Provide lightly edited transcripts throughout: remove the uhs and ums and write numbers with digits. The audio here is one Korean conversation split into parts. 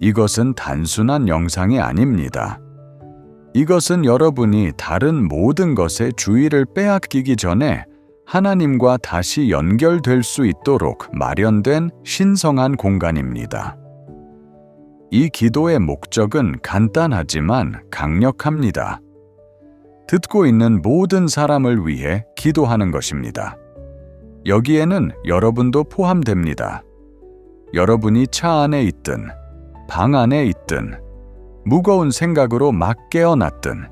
이것은 단순한 영상이 아닙니다. 이것은 여러분이 다른 모든 것에 주의를 빼앗기기 전에 하나님과 다시 연결될 수 있도록 마련된 신성한 공간입니다. 이 기도의 목적은 간단하지만 강력합니다. 듣고 있는 모든 사람을 위해 기도하는 것입니다. 여기에는 여러분도 포함됩니다. 여러분이 차 안에 있든, 방 안에 있든, 무거운 생각으로 막 깨어났든,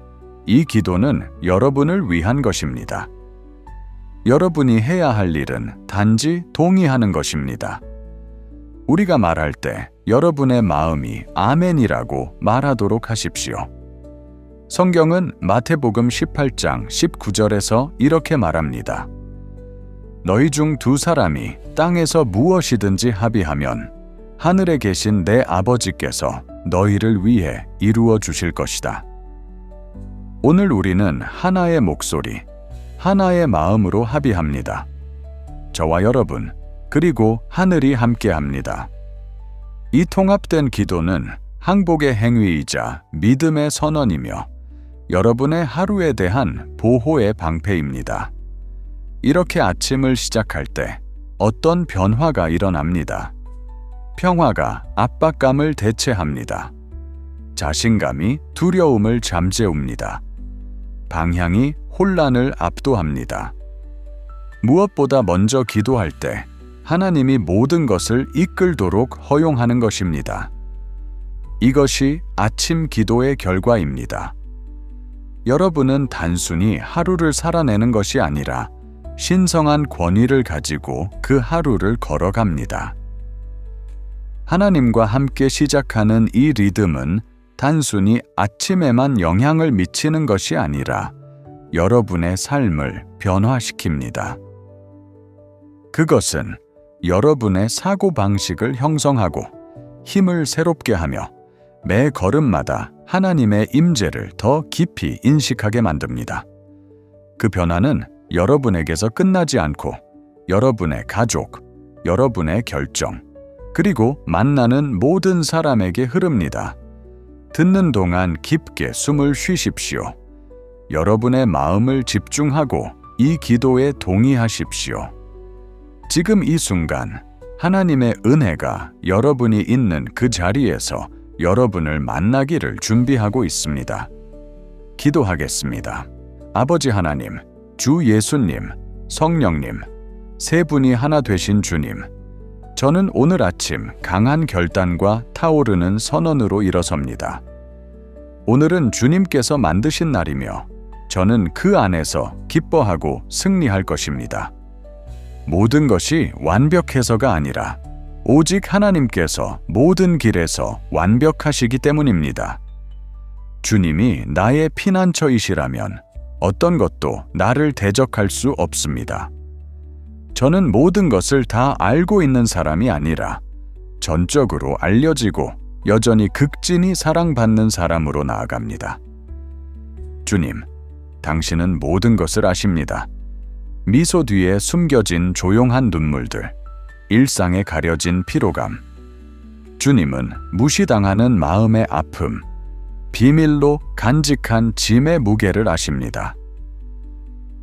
이 기도는 여러분을 위한 것입니다. 여러분이 해야 할 일은 단지 동의하는 것입니다. 우리가 말할 때 여러분의 마음이 아멘이라고 말하도록 하십시오. 성경은 마태복음 18장 19절에서 이렇게 말합니다. 너희 중 두 사람이 땅에서 무엇이든지 합의하면 하늘에 계신 내 아버지께서 너희를 위해 이루어 주실 것이다. 오늘 우리는 하나의 목소리, 하나의 마음으로 합의합니다. 저와 여러분, 그리고 하늘이 함께합니다. 이 통합된 기도는 항복의 행위이자 믿음의 선언이며 여러분의 하루에 대한 보호의 방패입니다. 이렇게 아침을 시작할 때 어떤 변화가 일어납니다. 평화가 압박감을 대체합니다. 자신감이 두려움을 잠재웁니다. 방향이 혼란을 압도합니다. 무엇보다 먼저 기도할 때 하나님이 모든 것을 이끌도록 허용하는 것입니다. 이것이 아침 기도의 결과입니다. 여러분은 단순히 하루를 살아내는 것이 아니라 신성한 권위를 가지고 그 하루를 걸어갑니다. 하나님과 함께 시작하는 이 리듬은 단순히 아침에만 영향을 미치는 것이 아니라 여러분의 삶을 변화시킵니다. 그것은 여러분의 사고방식을 형성하고 힘을 새롭게 하며 매 걸음마다 하나님의 임재를 더 깊이 인식하게 만듭니다. 그 변화는 여러분에게서 끝나지 않고 여러분의 가족, 여러분의 결정, 그리고 만나는 모든 사람에게 흐릅니다. 듣는 동안 깊게 숨을 쉬십시오. 여러분의 마음을 집중하고 이 기도에 동의하십시오. 지금 이 순간 하나님의 은혜가 여러분이 있는 그 자리에서 여러분을 만나기를 준비하고 있습니다. 기도하겠습니다. 아버지 하나님, 주 예수님, 성령님, 세 분이 하나 되신 주님, 저는 오늘 아침 강한 결단과 타오르는 선언으로 일어섭니다. 오늘은 주님께서 만드신 날이며 저는 그 안에서 기뻐하고 승리할 것입니다. 모든 것이 완벽해서가 아니라 오직 하나님께서 모든 길에서 완벽하시기 때문입니다. 주님이 나의 피난처이시라면 어떤 것도 나를 대적할 수 없습니다. 저는 모든 것을 다 알고 있는 사람이 아니라 전적으로 알려지고 여전히 극진히 사랑받는 사람으로 나아갑니다. 주님, 당신은 모든 것을 아십니다. 미소 뒤에 숨겨진 조용한 눈물들, 일상에 가려진 피로감. 주님은 무시당하는 마음의 아픔, 비밀로 간직한 짐의 무게를 아십니다.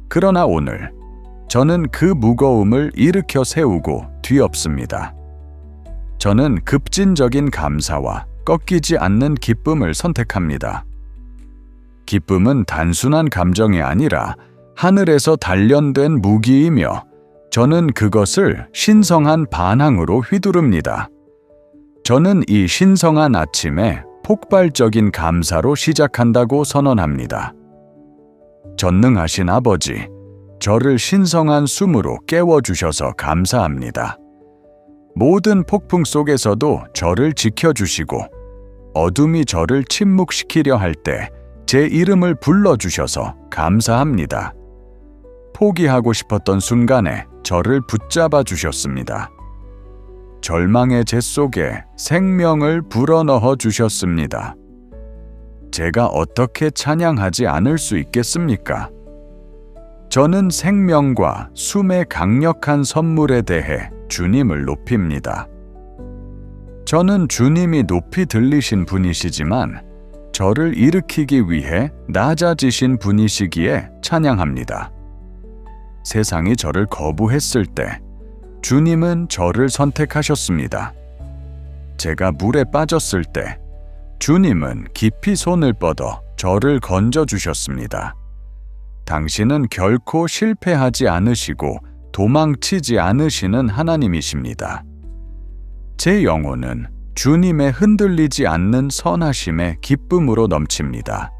그러나 오늘 저는 그 무거움을 일으켜 세우고 뒤엎습니다. 저는 급진적인 감사와 꺾이지 않는 기쁨을 선택합니다. 기쁨은 단순한 감정이 아니라 하늘에서 단련된 무기이며 저는 그것을 신성한 반항으로 휘두릅니다. 저는 이 신성한 아침에 폭발적인 감사로 시작한다고 선언합니다. 전능하신 아버지, 저를 신성한 숨으로 깨워주셔서 감사합니다. 모든 폭풍 속에서도 저를 지켜주시고 어둠이 저를 침묵시키려 할 때 제 이름을 불러주셔서 감사합니다. 포기하고 싶었던 순간에 저를 붙잡아 주셨습니다. 절망의 재 속에 생명을 불어넣어 주셨습니다. 제가 어떻게 찬양하지 않을 수 있겠습니까? 저는 생명과 숨의 강력한 선물에 대해 주님을 높입니다. 저는 주님이 높이 들리신 분이시지만 저를 일으키기 위해 낮아지신 분이시기에 찬양합니다. 세상이 저를 거부했을 때 주님은 저를 선택하셨습니다. 제가 물에 빠졌을 때 주님은 깊이 손을 뻗어 저를 건져주셨습니다. 당신은 결코 실패하지 않으시고 도망치지 않으시는 하나님이십니다. 제 영혼은 주님의 흔들리지 않는 선하심의 기쁨으로 넘칩니다.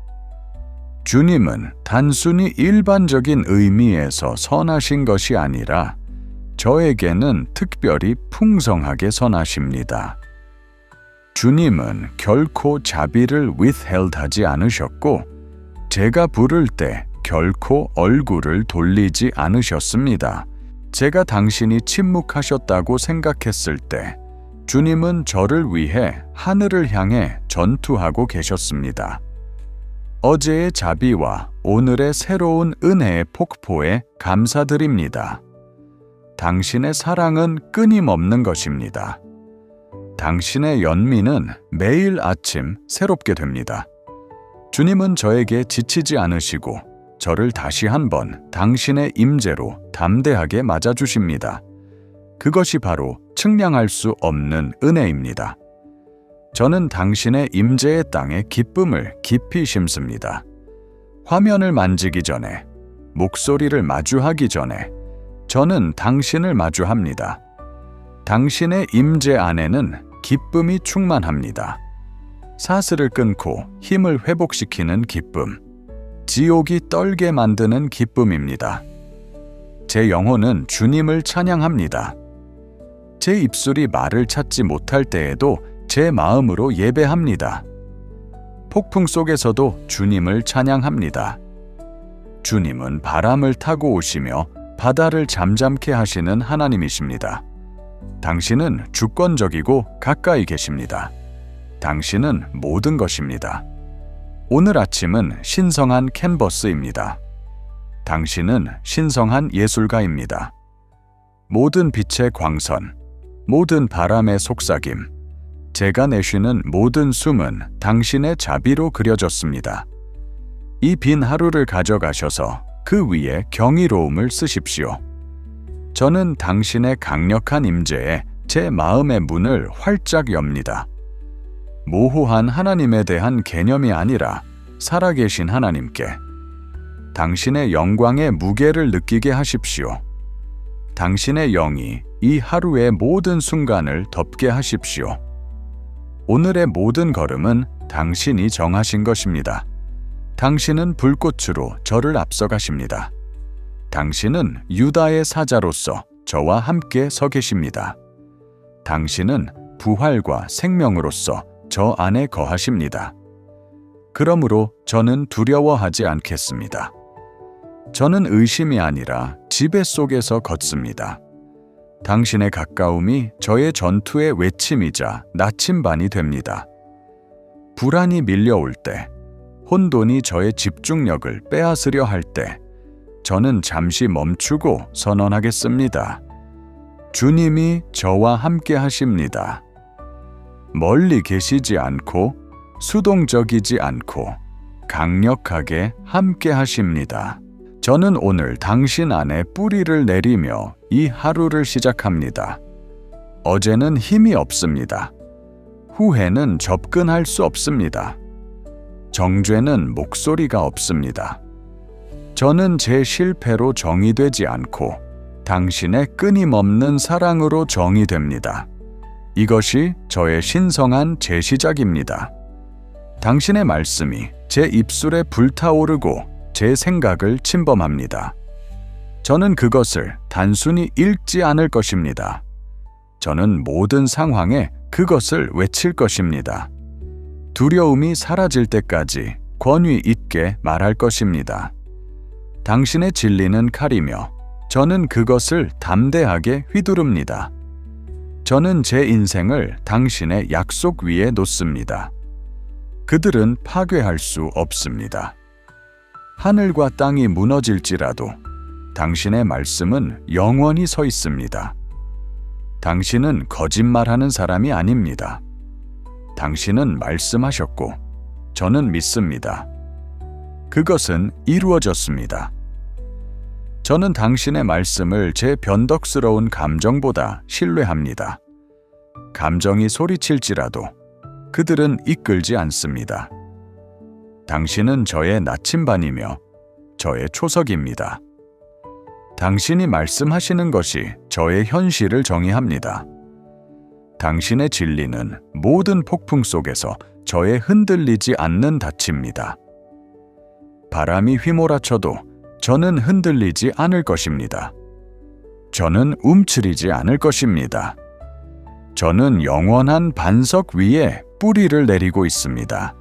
주님은 단순히 일반적인 의미에서 선하신 것이 아니라 저에게는 특별히 풍성하게 선하십니다. 주님은 결코 자비를 withheld하지 않으셨고 제가 부를 때 결코 얼굴을 돌리지 않으셨습니다. 제가 당신이 침묵하셨다고 생각했을 때 주님은 저를 위해 하늘을 향해 전투하고 계셨습니다. 어제의 자비와 오늘의 새로운 은혜의 폭포에 감사드립니다. 당신의 사랑은 끊임없는 것입니다. 당신의 연민은 매일 아침 새롭게 됩니다. 주님은 저에게 지치지 않으시고 저를 다시 한번 당신의 임재로 담대하게 맞아주십니다. 그것이 바로 측량할 수 없는 은혜입니다. 저는 당신의 임재의 땅에 기쁨을 깊이 심습니다. 화면을 만지기 전에, 목소리를 마주하기 전에 저는 당신을 마주합니다. 당신의 임재 안에는 기쁨이 충만합니다. 사슬을 끊고 힘을 회복시키는 기쁨, 지옥이 떨게 만드는 기쁨입니다. 제 영혼은 주님을 찬양합니다. 제 입술이 말을 찾지 못할 때에도 제 마음으로 예배합니다. 폭풍 속에서도 주님을 찬양합니다. 주님은 바람을 타고 오시며 바다를 잠잠케 하시는 하나님이십니다. 당신은 주권적이고 가까이 계십니다. 당신은 모든 것입니다. 오늘 아침은 신성한 캔버스입니다. 당신은 신성한 예술가입니다. 모든 빛의 광선, 모든 바람의 속삭임, 제가 내쉬는 모든 숨은 당신의 자비로 그려졌습니다. 이 빈 하루를 가져가셔서 그 위에 경이로움을 쓰십시오. 저는 당신의 강력한 임재에 제 마음의 문을 활짝 엽니다. 모호한 하나님에 대한 개념이 아니라 살아계신 하나님께 당신의 영광의 무게를 느끼게 하십시오. 당신의 영이 이 하루의 모든 순간을 덮게 하십시오. 오늘의 모든 걸음은 당신이 정하신 것입니다. 당신은 불꽃으로 저를 앞서가십니다. 당신은 유다의 사자로서 저와 함께 서 계십니다. 당신은 부활과 생명으로서 저 안에 거하십니다. 그러므로 저는 두려워하지 않겠습니다. 저는 의심이 아니라 지배 속에서 걷습니다. 당신의 가까움이 저의 전투의 외침이자 나침반이 됩니다. 불안이 밀려올 때, 혼돈이 저의 집중력을 빼앗으려 할 때, 저는 잠시 멈추고 선언하겠습니다. 주님이 저와 함께 하십니다. 멀리 계시지 않고 수동적이지 않고 강력하게 함께 하십니다. 저는 오늘 당신 안에 뿌리를 내리며 이 하루를 시작합니다. 어제는 힘이 없습니다. 후회는 접근할 수 없습니다. 정죄는 목소리가 없습니다. 저는 제 실패로 정의되지 않고 당신의 끊임없는 사랑으로 정의됩니다. 이것이 저의 신성한 재시작입니다. 당신의 말씀이 제 입술에 불타오르고 제 생각을 침범합니다. 저는 그것을 단순히 읽지 않을 것입니다. 저는 모든 상황에 그것을 외칠 것입니다. 두려움이 사라질 때까지 권위 있게 말할 것입니다. 당신의 진리는 칼이며 저는 그것을 담대하게 휘두릅니다. 저는 제 인생을 당신의 약속 위에 놓습니다. 그들은 파괴할 수 없습니다. 하늘과 땅이 무너질지라도 당신의 말씀은 영원히 서 있습니다. 당신은 거짓말하는 사람이 아닙니다. 당신은 말씀하셨고 저는 믿습니다. 그것은 이루어졌습니다. 저는 당신의 말씀을 제 변덕스러운 감정보다 신뢰합니다. 감정이 소리칠지라도 그들은 이끌지 않습니다. 당신은 저의 나침반이며 저의 초석입니다. 당신이 말씀하시는 것이 저의 현실을 정의합니다. 당신의 진리는 모든 폭풍 속에서 저의 흔들리지 않는 닻입니다. 바람이 휘몰아쳐도 저는 흔들리지 않을 것입니다. 저는 움츠리지 않을 것입니다. 저는 영원한 반석 위에 뿌리를 내리고 있습니다.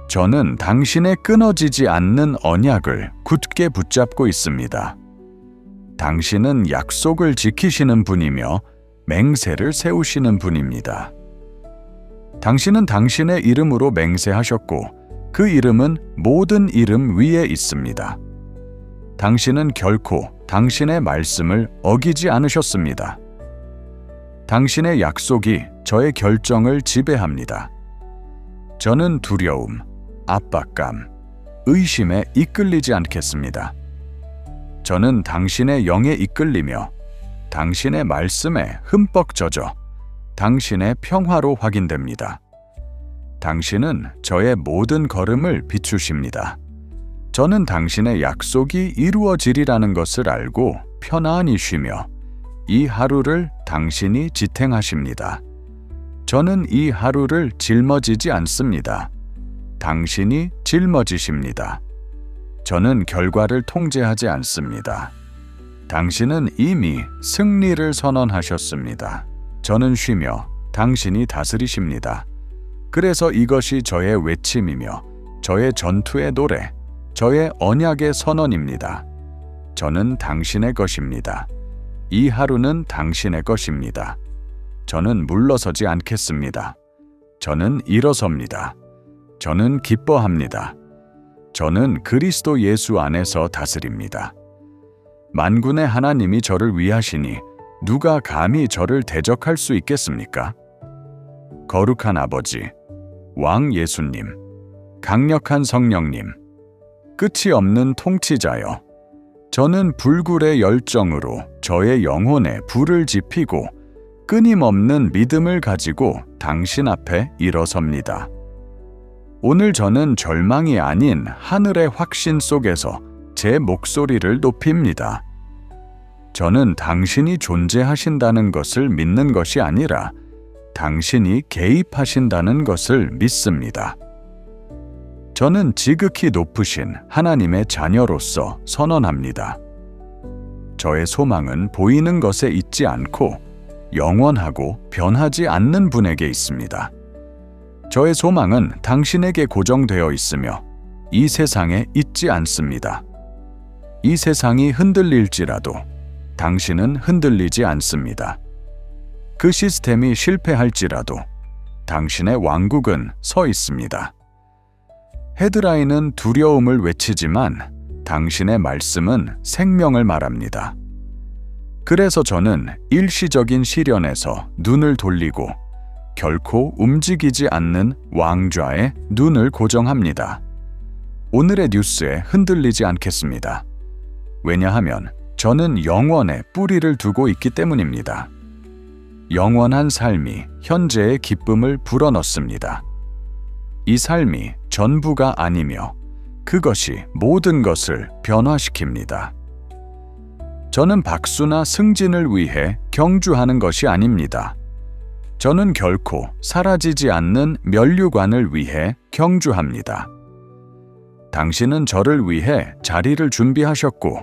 저는 당신의 끊어지지 않는 언약을 굳게 붙잡고 있습니다. 당신은 약속을 지키시는 분이며 맹세를 세우시는 분입니다. 당신은 당신의 이름으로 맹세하셨고 그 이름은 모든 이름 위에 있습니다. 당신은 결코 당신의 말씀을 어기지 않으셨습니다. 당신의 약속이 저의 결정을 지배합니다. 저는 두려움, 압박감, 의심에 이끌리지 않겠습니다. 저는 당신의 영에 이끌리며 당신의 말씀에 흠뻑 젖어 당신의 평화로 확인됩니다. 당신은 저의 모든 걸음을 비추십니다. 저는 당신의 약속이 이루어지리라는 것을 알고 편안히 쉬며 이 하루를 당신이 지탱하십니다. 저는 이 하루를 짊어지지 않습니다. 당신이 짊어지십니다. 저는 결과를 통제하지 않습니다. 당신은 이미 승리를 선언하셨습니다. 저는 쉬며 당신이 다스리십니다. 그래서 이것이 저의 외침이며 저의 전투의 노래, 저의 언약의 선언입니다. 저는 당신의 것입니다. 이 하루는 당신의 것입니다. 저는 물러서지 않겠습니다. 저는 일어섭니다. 저는 기뻐합니다. 저는 그리스도 예수 안에서 다스립니다. 만군의 하나님이 저를 위하시니 누가 감히 저를 대적할 수 있겠습니까? 거룩한 아버지, 왕 예수님, 강력한 성령님, 끝이 없는 통치자여, 저는 불굴의 열정으로 저의 영혼에 불을 지피고 끊임없는 믿음을 가지고 당신 앞에 일어섭니다. 오늘 저는 절망이 아닌 하늘의 확신 속에서 제 목소리를 높입니다. 저는 당신이 존재하신다는 것을 믿는 것이 아니라 당신이 개입하신다는 것을 믿습니다. 저는 지극히 높으신 하나님의 자녀로서 선언합니다. 저의 소망은 보이는 것에 있지 않고 영원하고 변하지 않는 분에게 있습니다. 저의 소망은 당신에게 고정되어 있으며 이 세상에 있지 않습니다. 이 세상이 흔들릴지라도 당신은 흔들리지 않습니다. 그 시스템이 실패할지라도 당신의 왕국은 서 있습니다. 헤드라인은 두려움을 외치지만 당신의 말씀은 생명을 말합니다. 그래서 저는 일시적인 시련에서 눈을 돌리고 결코 움직이지 않는 왕좌에 눈을 고정합니다. 오늘의 뉴스에 흔들리지 않겠습니다. 왜냐하면 저는 영원에 뿌리를 두고 있기 때문입니다. 영원한 삶이 현재의 기쁨을 불어넣습니다. 이 삶이 전부가 아니며 그것이 모든 것을 변화시킵니다. 저는 박수나 승진을 위해 경주하는 것이 아닙니다. 저는 결코 사라지지 않는 면류관을 위해 경주합니다. 당신은 저를 위해 자리를 준비하셨고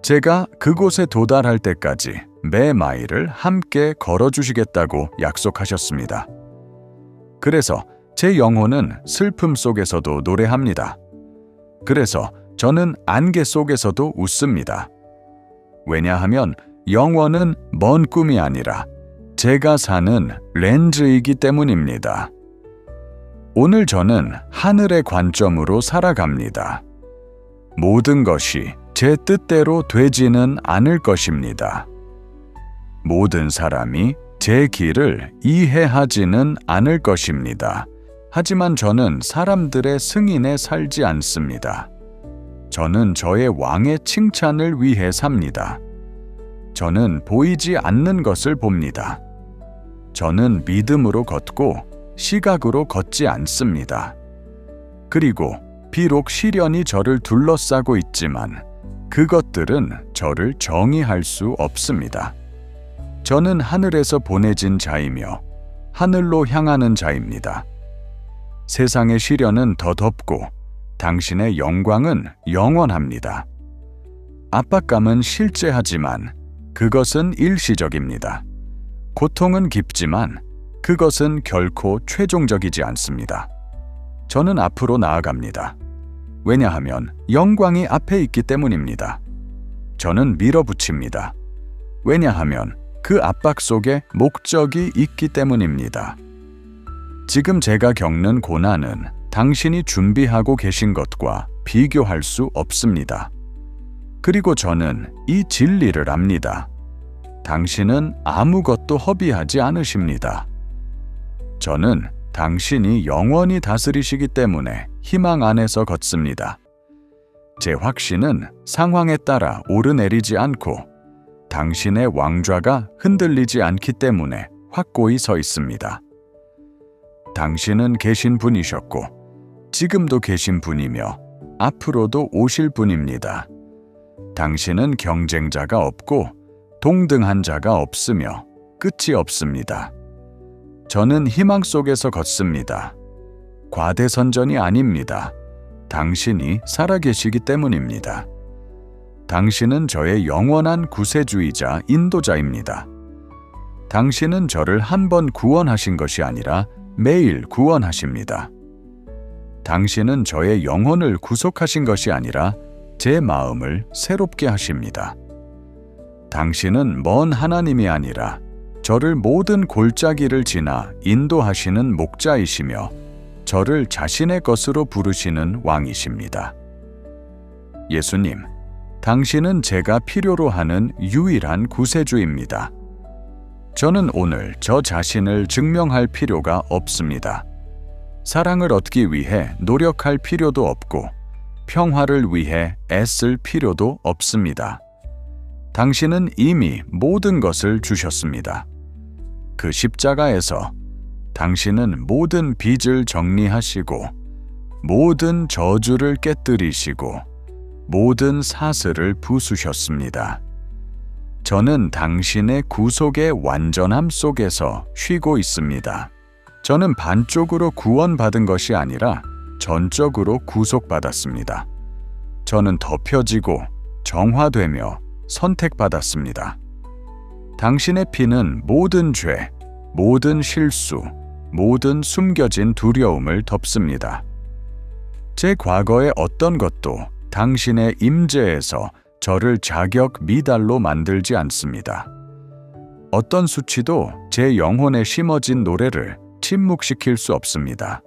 제가 그곳에 도달할 때까지 매 마일을 함께 걸어주시겠다고 약속하셨습니다. 그래서 제 영혼은 슬픔 속에서도 노래합니다. 그래서 저는 안개 속에서도 웃습니다. 왜냐하면 영원은 먼 꿈이 아니라 제가 사는 렌즈이기 때문입니다. 오늘 저는 하늘의 관점으로 살아갑니다. 모든 것이 제 뜻대로 되지는 않을 것입니다. 모든 사람이 제 길을 이해하지는 않을 것입니다. 하지만 저는 사람들의 승인에 살지 않습니다. 저는 저의 왕의 칭찬을 위해 삽니다. 저는 보이지 않는 것을 봅니다. 저는 믿음으로 걷고 시각으로 걷지 않습니다. 그리고 비록 시련이 저를 둘러싸고 있지만 그것들은 저를 정의할 수 없습니다. 저는 하늘에서 보내진 자이며 하늘로 향하는 자입니다. 세상의 시련은 더 덥고 당신의 영광은 영원합니다. 압박감은 실제하지만 그것은 일시적입니다. 고통은 깊지만 그것은 결코 최종적이지 않습니다. 저는 앞으로 나아갑니다. 왜냐하면 영광이 앞에 있기 때문입니다. 저는 밀어붙입니다. 왜냐하면 그 압박 속에 목적이 있기 때문입니다. 지금 제가 겪는 고난은 당신이 준비하고 계신 것과 비교할 수 없습니다. 그리고 저는 이 진리를 압니다. 당신은 아무것도 허비하지 않으십니다. 저는 당신이 영원히 다스리시기 때문에 희망 안에서 걷습니다. 제 확신은 상황에 따라 오르내리지 않고 당신의 왕좌가 흔들리지 않기 때문에 확고히 서 있습니다. 당신은 계신 분이셨고 지금도 계신 분이며 앞으로도 오실 분입니다. 당신은 경쟁자가 없고 동등한 자가 없으며 끝이 없습니다. 저는 희망 속에서 걷습니다. 과대선전이 아닙니다. 당신이 살아계시기 때문입니다. 당신은 저의 영원한 구세주이자 인도자입니다. 당신은 저를 한 번 구원하신 것이 아니라 매일 구원하십니다. 당신은 저의 영혼을 구속하신 것이 아니라 제 마음을 새롭게 하십니다. 당신은 먼 하나님이 아니라 저를 모든 골짜기를 지나 인도하시는 목자이시며 저를 자신의 것으로 부르시는 왕이십니다. 예수님, 당신은 제가 필요로 하는 유일한 구세주입니다. 저는 오늘 저 자신을 증명할 필요가 없습니다. 사랑을 얻기 위해 노력할 필요도 없고 평화를 위해 애쓸 필요도 없습니다. 당신은 이미 모든 것을 주셨습니다. 그 십자가에서 당신은 모든 빚을 정리하시고 모든 저주를 깨뜨리시고 모든 사슬을 부수셨습니다. 저는 당신의 구속의 완전함 속에서 쉬고 있습니다. 저는 반쪽으로 구원받은 것이 아니라 전적으로 구속받았습니다. 저는 덮여지고 정화되며 선택받았습니다. 당신의 피는 모든 죄, 모든 실수, 모든 숨겨진 두려움을 덮습니다. 제 과거의 어떤 것도 당신의 임재에서 저를 자격 미달로 만들지 않습니다. 어떤 수치도 제 영혼에 심어진 노래를 침묵시킬 수 없습니다.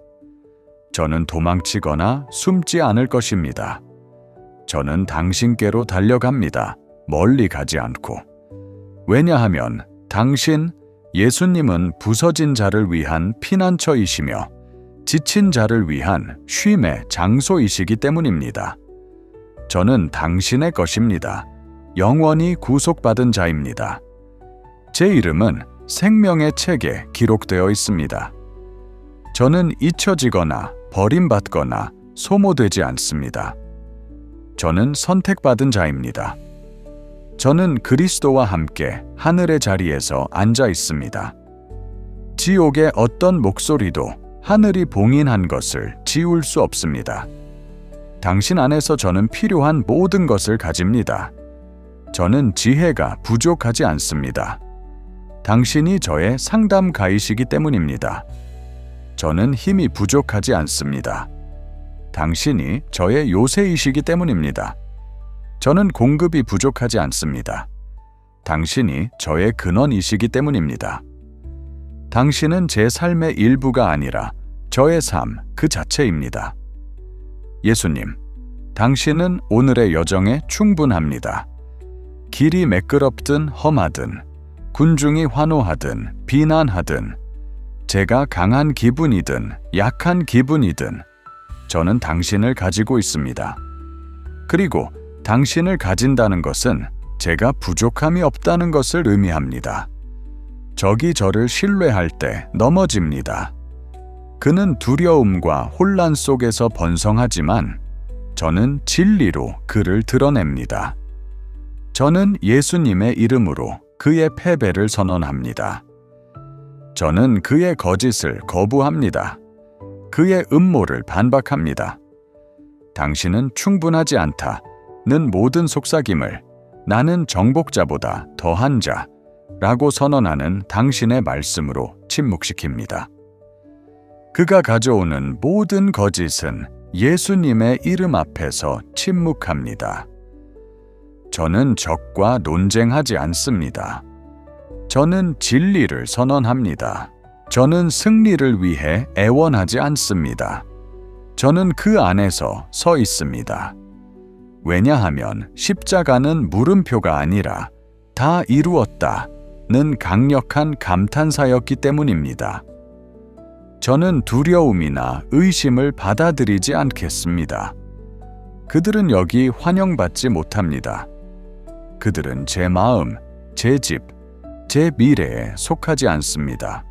저는 도망치거나 숨지 않을 것입니다. 저는 당신께로 달려갑니다. 멀리 가지 않고. 왜냐하면 당신, 예수님은 부서진 자를 위한 피난처이시며 지친 자를 위한 쉼의 장소이시기 때문입니다. 저는 당신의 것입니다. 영원히 구속받은 자입니다. 제 이름은 생명의 책에 기록되어 있습니다. 저는 잊혀지거나 버림받거나 소모되지 않습니다. 저는 선택받은 자입니다. 저는 그리스도와 함께 하늘의 자리에서 앉아 있습니다. 지옥의 어떤 목소리도 하늘이 봉인한 것을 지울 수 없습니다. 당신 안에서 저는 필요한 모든 것을 가집니다. 저는 지혜가 부족하지 않습니다. 당신이 저의 상담가이시기 때문입니다. 저는 힘이 부족하지 않습니다. 당신이 저의 요새이시기 때문입니다. 저는 공급이 부족하지 않습니다. 당신이 저의 근원이시기 때문입니다. 당신은 제 삶의 일부가 아니라 저의 삶 그 자체입니다. 예수님, 당신은 오늘의 여정에 충분합니다. 길이 매끄럽든 험하든 군중이 환호하든 비난하든, 제가 강한 기분이든 약한 기분이든 저는 당신을 가지고 있습니다. 그리고 당신을 가진다는 것은 제가 부족함이 없다는 것을 의미합니다. 적이 저를 신뢰할 때 넘어집니다. 그는 두려움과 혼란 속에서 번성하지만 저는 진리로 그를 드러냅니다. 저는 예수님의 이름으로 그의 패배를 선언합니다. 저는 그의 거짓을 거부합니다. 그의 음모를 반박합니다. 당신은 충분하지 않다는 모든 속삭임을 나는 정복자보다 더한 자라고 선언하는 당신의 말씀으로 침묵시킵니다. 그가 가져오는 모든 거짓은 예수님의 이름 앞에서 침묵합니다. 저는 적과 논쟁하지 않습니다. 저는 진리를 선언합니다. 저는 승리를 위해 애원하지 않습니다. 저는 그 안에서 서 있습니다. 왜냐하면 십자가는 물음표가 아니라 다 이루었다는 강력한 감탄사였기 때문입니다. 저는 두려움이나 의심을 받아들이지 않겠습니다. 그들은 여기 환영받지 못합니다. 그들은 제 마음, 제 집, 제 미래에 속하지 않습니다.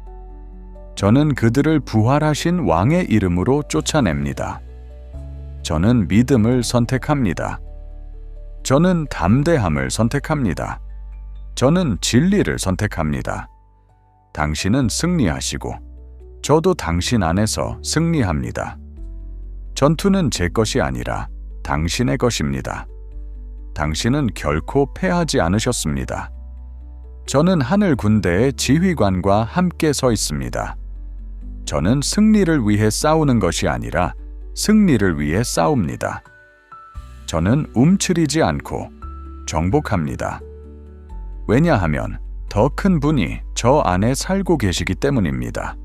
저는 그들을 부활하신 왕의 이름으로 쫓아냅니다. 저는 믿음을 선택합니다. 저는 담대함을 선택합니다. 저는 진리를 선택합니다. 당신은 승리하시고 저도 당신 안에서 승리합니다. 전투는 제 것이 아니라 당신의 것입니다. 당신은 결코 패하지 않으셨습니다. 저는 하늘 군대의 지휘관과 함께 서 있습니다. 저는 승리를 위해 싸우는 것이 아니라 승리를 위해 싸웁니다. 저는 움츠리지 않고 정복합니다. 왜냐하면 더 큰 분이 저 안에 살고 계시기 때문입니다.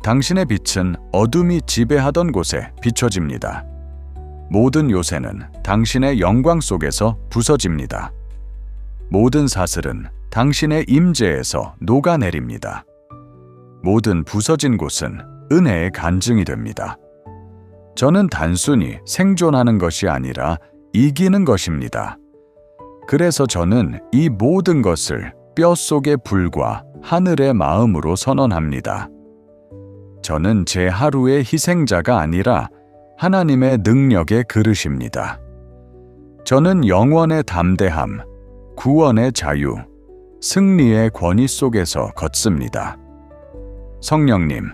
당신의 빛은 어둠이 지배하던 곳에 비춰집니다. 모든 요새는 당신의 영광 속에서 부서집니다. 모든 사슬은 당신의 임재에서 녹아내립니다. 모든 부서진 곳은 은혜의 간증이 됩니다. 저는 단순히 생존하는 것이 아니라 이기는 것입니다. 그래서 저는 이 모든 것을 뼛속의 불과 하늘의 마음으로 선언합니다. 저는 제 하루의 희생자가 아니라 하나님의 능력의 그릇입니다. 저는 영원의 담대함, 구원의 자유, 승리의 권위 속에서 걷습니다. 성령님,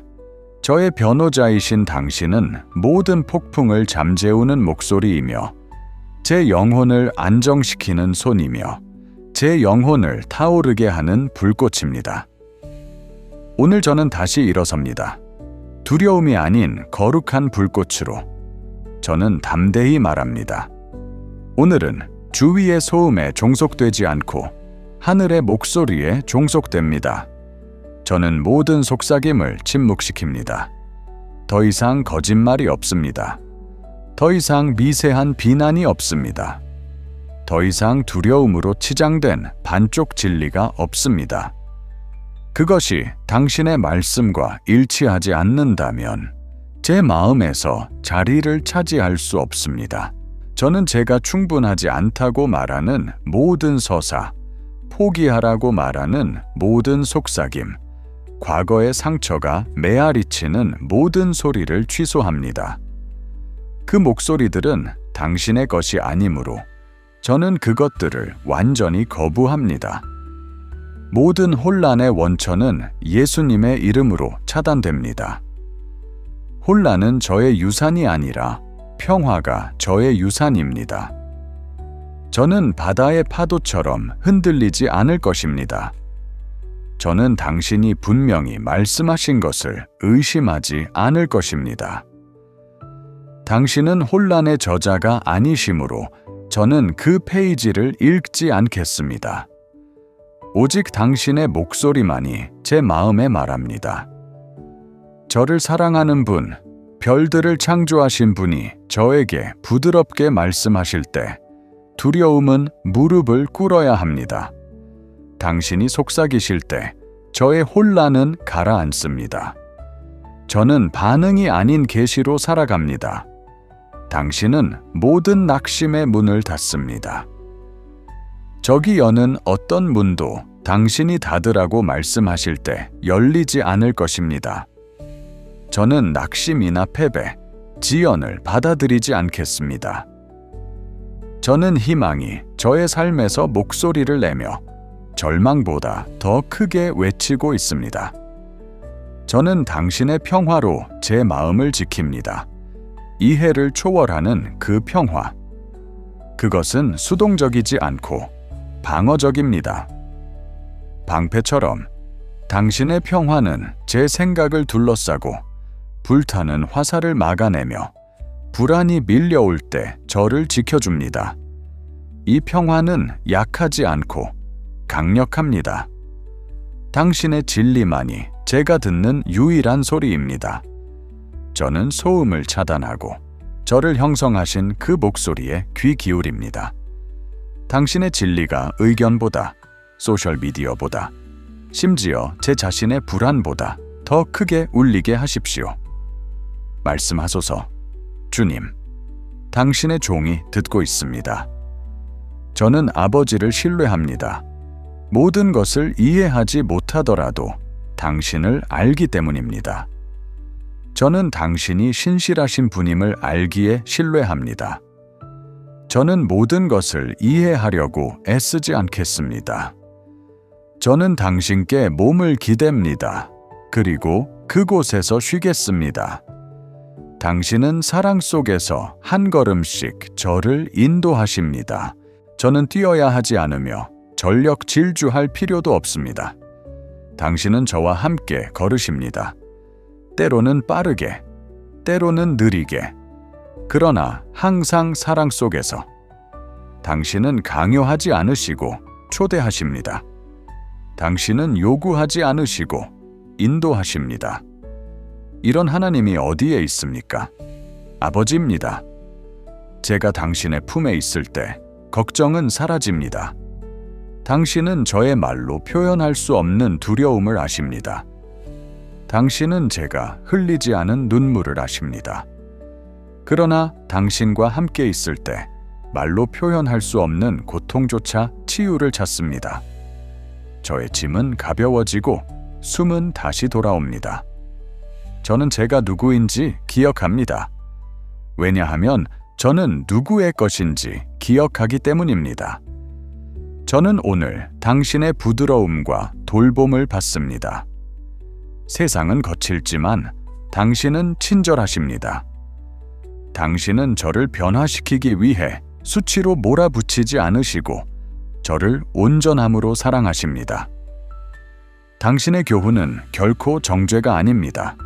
저의 변호자이신 당신은 모든 폭풍을 잠재우는 목소리이며 제 영혼을 안정시키는 손이며 제 영혼을 타오르게 하는 불꽃입니다. 오늘 저는 다시 일어섭니다. 두려움이 아닌 거룩한 불꽃으로 저는 담대히 말합니다. 오늘은 주위의 소음에 종속되지 않고 하늘의 목소리에 종속됩니다. 저는 모든 속삭임을 침묵시킵니다. 더 이상 거짓말이 없습니다. 더 이상 미세한 비난이 없습니다. 더 이상 두려움으로 치장된 반쪽 진리가 없습니다. 그것이 당신의 말씀과 일치하지 않는다면 제 마음에서 자리를 차지할 수 없습니다. 저는 제가 충분하지 않다고 말하는 모든 서사, 포기하라고 말하는 모든 속삭임, 과거의 상처가 메아리치는 모든 소리를 취소합니다. 그 목소리들은 당신의 것이 아니므로 저는 그것들을 완전히 거부합니다. 모든 혼란의 원천은 예수님의 이름으로 차단됩니다. 혼란은 저의 유산이 아니라 평화가 저의 유산입니다. 저는 바다의 파도처럼 흔들리지 않을 것입니다. 저는 당신이 분명히 말씀하신 것을 의심하지 않을 것입니다. 당신은 혼란의 저자가 아니시므로 저는 그 페이지를 읽지 않겠습니다. 오직 당신의 목소리만이 제 마음에 말합니다. 저를 사랑하는 분, 별들을 창조하신 분이 저에게 부드럽게 말씀하실 때 두려움은 무릎을 꿇어야 합니다. 당신이 속삭이실 때 저의 혼란은 가라앉습니다. 저는 반응이 아닌 계시로 살아갑니다. 당신은 모든 낙심의 문을 닫습니다. 적이 여는 어떤 문도 당신이 닫으라고 말씀하실 때 열리지 않을 것입니다. 저는 낙심이나 패배, 지연을 받아들이지 않겠습니다. 저는 희망이 저의 삶에서 목소리를 내며 절망보다 더 크게 외치고 있습니다. 저는 당신의 평화로 제 마음을 지킵니다. 이해를 초월하는 그 평화. 그것은 수동적이지 않고 방어적입니다. 방패처럼 당신의 평화는 제 생각을 둘러싸고 불타는 화살을 막아내며 불안이 밀려올 때 저를 지켜줍니다. 이 평화는 약하지 않고 강력합니다. 당신의 진리만이 제가 듣는 유일한 소리입니다. 저는 소음을 차단하고 저를 형성하신 그 목소리에 귀 기울입니다. 당신의 진리가 의견보다, 소셜미디어보다, 심지어 제 자신의 불안보다 더 크게 울리게 하십시오. 말씀하소서. 주님, 당신의 종이 듣고 있습니다. 저는 아버지를 신뢰합니다. 모든 것을 이해하지 못하더라도 당신을 알기 때문입니다. 저는 당신이 신실하신 분임을 알기에 신뢰합니다. 저는 모든 것을 이해하려고 애쓰지 않겠습니다. 저는 당신께 몸을 기댑니다. 그리고 그곳에서 쉬겠습니다. 당신은 사랑 속에서 한 걸음씩 저를 인도하십니다. 저는 뛰어야 하지 않으며 전력 질주할 필요도 없습니다. 당신은 저와 함께 걸으십니다. 때로는 빠르게, 때로는 느리게, 그러나 항상 사랑 속에서. 당신은 강요하지 않으시고 초대하십니다. 당신은 요구하지 않으시고 인도하십니다. 이런 하나님이 어디에 있습니까? 아버지입니다. 제가 당신의 품에 있을 때 걱정은 사라집니다. 당신은 저의 말로 표현할 수 없는 두려움을 아십니다. 당신은 제가 흘리지 않은 눈물을 아십니다. 그러나 당신과 함께 있을 때 말로 표현할 수 없는 고통조차 치유를 찾습니다. 저의 짐은 가벼워지고 숨은 다시 돌아옵니다. 저는 제가 누구인지 기억합니다. 왜냐하면 저는 누구의 것인지 기억하기 때문입니다. 저는 오늘 당신의 부드러움과 돌봄을 받습니다. 세상은 거칠지만 당신은 친절하십니다. 당신은 저를 변화시키기 위해 수치로 몰아붙이지 않으시고 저를 온전함으로 사랑하십니다. 당신의 교훈은 결코 정죄가 아닙니다.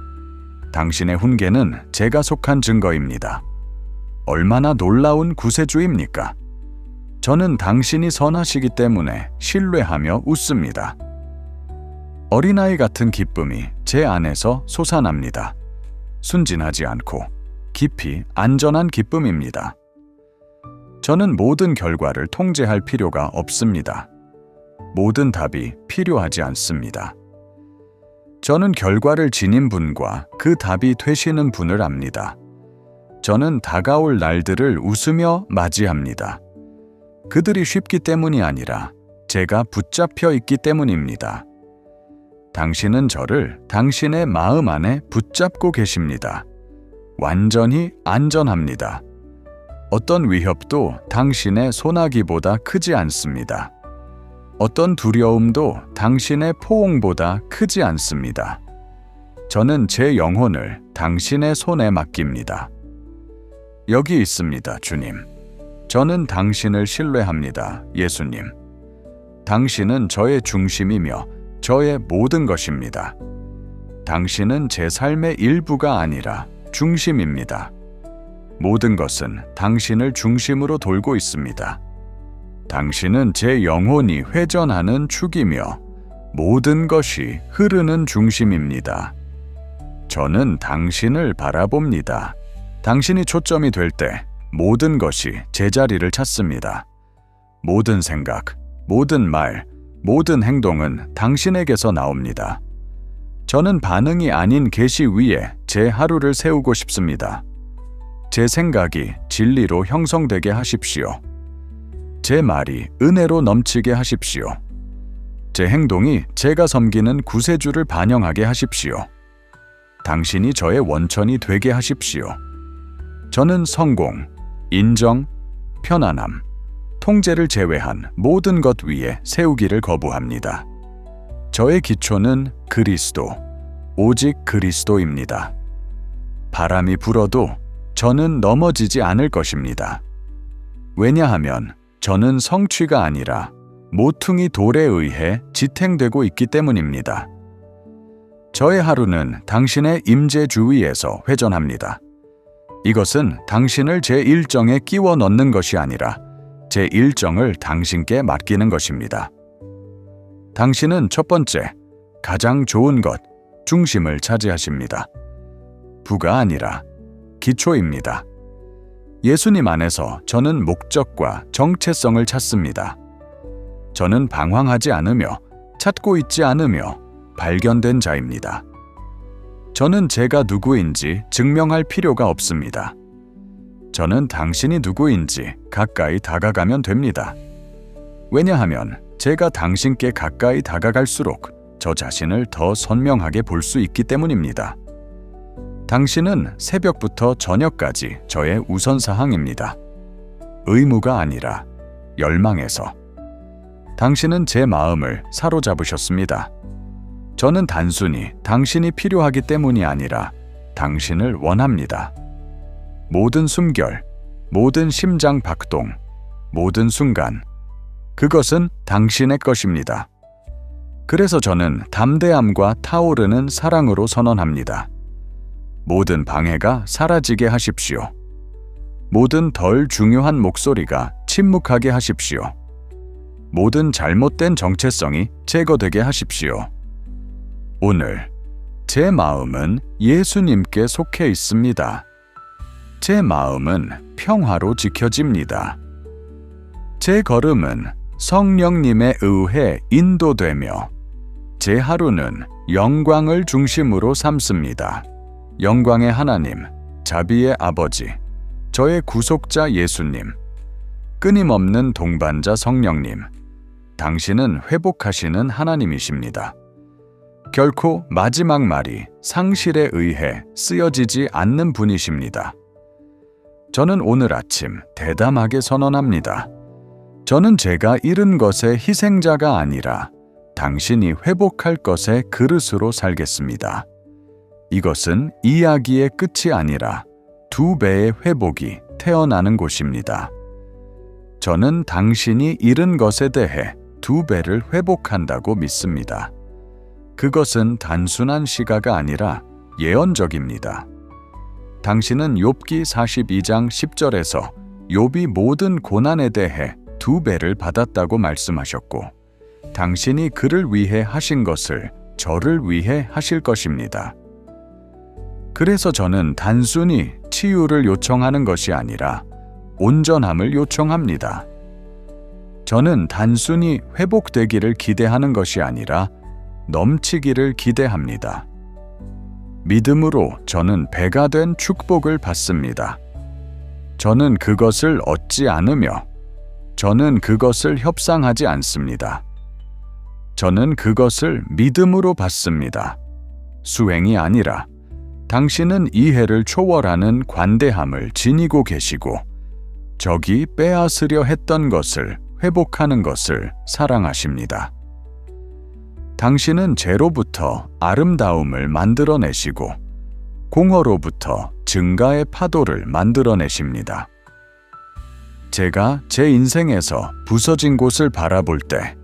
당신의 훈계는 제가 속한 증거입니다. 얼마나 놀라운 구세주입니까? 저는 당신이 선하시기 때문에 신뢰하며 웃습니다. 어린아이 같은 기쁨이 제 안에서 솟아납니다. 순진하지 않고 깊이 안전한 기쁨입니다. 저는 모든 결과를 통제할 필요가 없습니다. 모든 답이 필요하지 않습니다. 저는 결과를 지닌 분과 그 답이 되시는 분을 압니다. 저는 다가올 날들을 웃으며 맞이합니다. 그들이 쉽기 때문이 아니라 제가 붙잡혀 있기 때문입니다. 당신은 저를 당신의 마음 안에 붙잡고 계십니다. 완전히 안전합니다. 어떤 위협도 당신의 소나기보다 크지 않습니다. 어떤 두려움도 당신의 포옹보다 크지 않습니다. 저는 제 영혼을 당신의 손에 맡깁니다. 여기 있습니다, 주님. 저는 당신을 신뢰합니다, 예수님. 당신은 저의 중심이며 저의 모든 것입니다. 당신은 제 삶의 일부가 아니라 중심입니다. 모든 것은 당신을 중심으로 돌고 있습니다. 당신은 제 영혼이 회전하는 축이며 모든 것이 흐르는 중심입니다. 저는 당신을 바라봅니다. 당신이 초점이 될 때 모든 것이 제자리를 찾습니다. 모든 생각, 모든 말, 모든 행동은 당신에게서 나옵니다. 저는 반응이 아닌 계시 위에 제 하루를 세우고 싶습니다. 제 생각이 진리로 형성되게 하십시오. 제 말이 은혜로 넘치게 하십시오. 제 행동이 제가 섬기는 구세주를 반영하게 하십시오. 당신이 저의 원천이 되게 하십시오. 저는 성공, 인정, 편안함, 통제를 제외한 모든 것 위에 세우기를 거부합니다. 저의 기초는 그리스도, 오직 그리스도입니다. 바람이 불어도 저는 넘어지지 않을 것입니다. 왜냐하면 저는 성취가 아니라 모퉁이 돌에 의해 지탱되고 있기 때문입니다. 저의 하루는 당신의 임재 주위에서 회전합니다. 이것은 당신을 제 일정에 끼워 넣는 것이 아니라 제 일정을 당신께 맡기는 것입니다. 당신은 첫 번째, 가장 좋은 것, 중심을 차지하십니다. 부가 아니라 기초입니다. 예수님 안에서 저는 목적과 정체성을 찾습니다. 저는 방황하지 않으며 찾고 있지 않으며 발견된 자입니다. 저는 제가 누구인지 증명할 필요가 없습니다. 저는 당신이 누구인지 가까이 다가가면 됩니다. 왜냐하면 제가 당신께 가까이 다가갈수록 저 자신을 더 선명하게 볼 수 있기 때문입니다. 당신은 새벽부터 저녁까지 저의 우선사항입니다. 의무가 아니라 열망에서. 당신은 제 마음을 사로잡으셨습니다. 저는 단순히 당신이 필요하기 때문이 아니라 당신을 원합니다. 모든 숨결, 모든 심장 박동, 모든 순간, 그것은 당신의 것입니다. 그래서 저는 담대함과 타오르는 사랑으로 선언합니다. 모든 방해가 사라지게 하십시오. 모든 덜 중요한 목소리가 침묵하게 하십시오. 모든 잘못된 정체성이 제거되게 하십시오. 오늘 제 마음은 예수님께 속해 있습니다. 제 마음은 평화로 지켜집니다. 제 걸음은 성령님에 의해 인도되며 제 하루는 영광을 중심으로 삼습니다. 영광의 하나님, 자비의 아버지, 저의 구속자 예수님, 끊임없는 동반자 성령님, 당신은 회복하시는 하나님이십니다. 결코 마지막 말이 상실에 의해 쓰여지지 않는 분이십니다. 저는 오늘 아침 대담하게 선언합니다. 저는 제가 잃은 것의 희생자가 아니라 당신이 회복할 것의 그릇으로 살겠습니다. 이것은 이야기의 끝이 아니라 2배의 회복이 태어나는 곳입니다. 저는 당신이 잃은 것에 대해 2배를 회복한다고 믿습니다. 그것은 단순한 시가가 아니라 예언적입니다. 당신은 욥기 42장 10절에서 욥이 모든 고난에 대해 2배를 받았다고 말씀하셨고, 당신이 그를 위해 하신 것을 저를 위해 하실 것입니다. 그래서 저는 단순히 치유를 요청하는 것이 아니라 온전함을 요청합니다. 저는 단순히 회복되기를 기대하는 것이 아니라 넘치기를 기대합니다. 믿음으로 저는 배가 된 축복을 받습니다. 저는 그것을 얻지 않으며 저는 그것을 협상하지 않습니다. 저는 그것을 믿음으로 받습니다. 수행이 아니라 당신은 이해를 초월하는 관대함을 지니고 계시고 적이 빼앗으려 했던 것을 회복하는 것을 사랑하십니다. 당신은 죄로부터 아름다움을 만들어내시고 공허로부터 증가의 파도를 만들어내십니다. 제가 제 인생에서 부서진 곳을 바라볼 때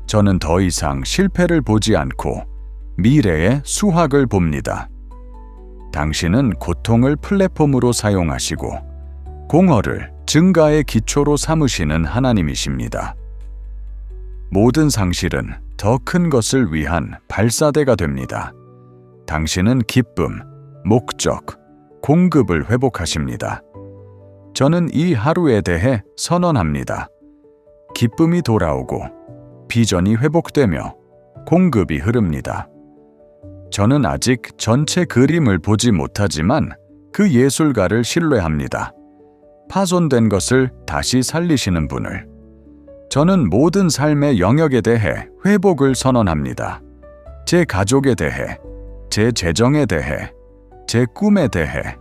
저는 더 이상 실패를 보지 않고 미래의 수확을 봅니다. 당신은 고통을 플랫폼으로 사용하시고 공허를 증가의 기초로 삼으시는 하나님이십니다. 모든 상실은 더 큰 것을 위한 발사대가 됩니다. 당신은 기쁨, 목적, 공급을 회복하십니다. 저는 이 하루에 대해 선언합니다. 기쁨이 돌아오고 비전이 회복되며 공급이 흐릅니다. 저는 아직 전체 그림을 보지 못하지만 그 예술가를 신뢰합니다. 파손된 것을 다시 살리시는 분을. 저는 모든 삶의 영역에 대해 회복을 선언합니다. 제 가족에 대해, 제 재정에 대해, 제 꿈에 대해,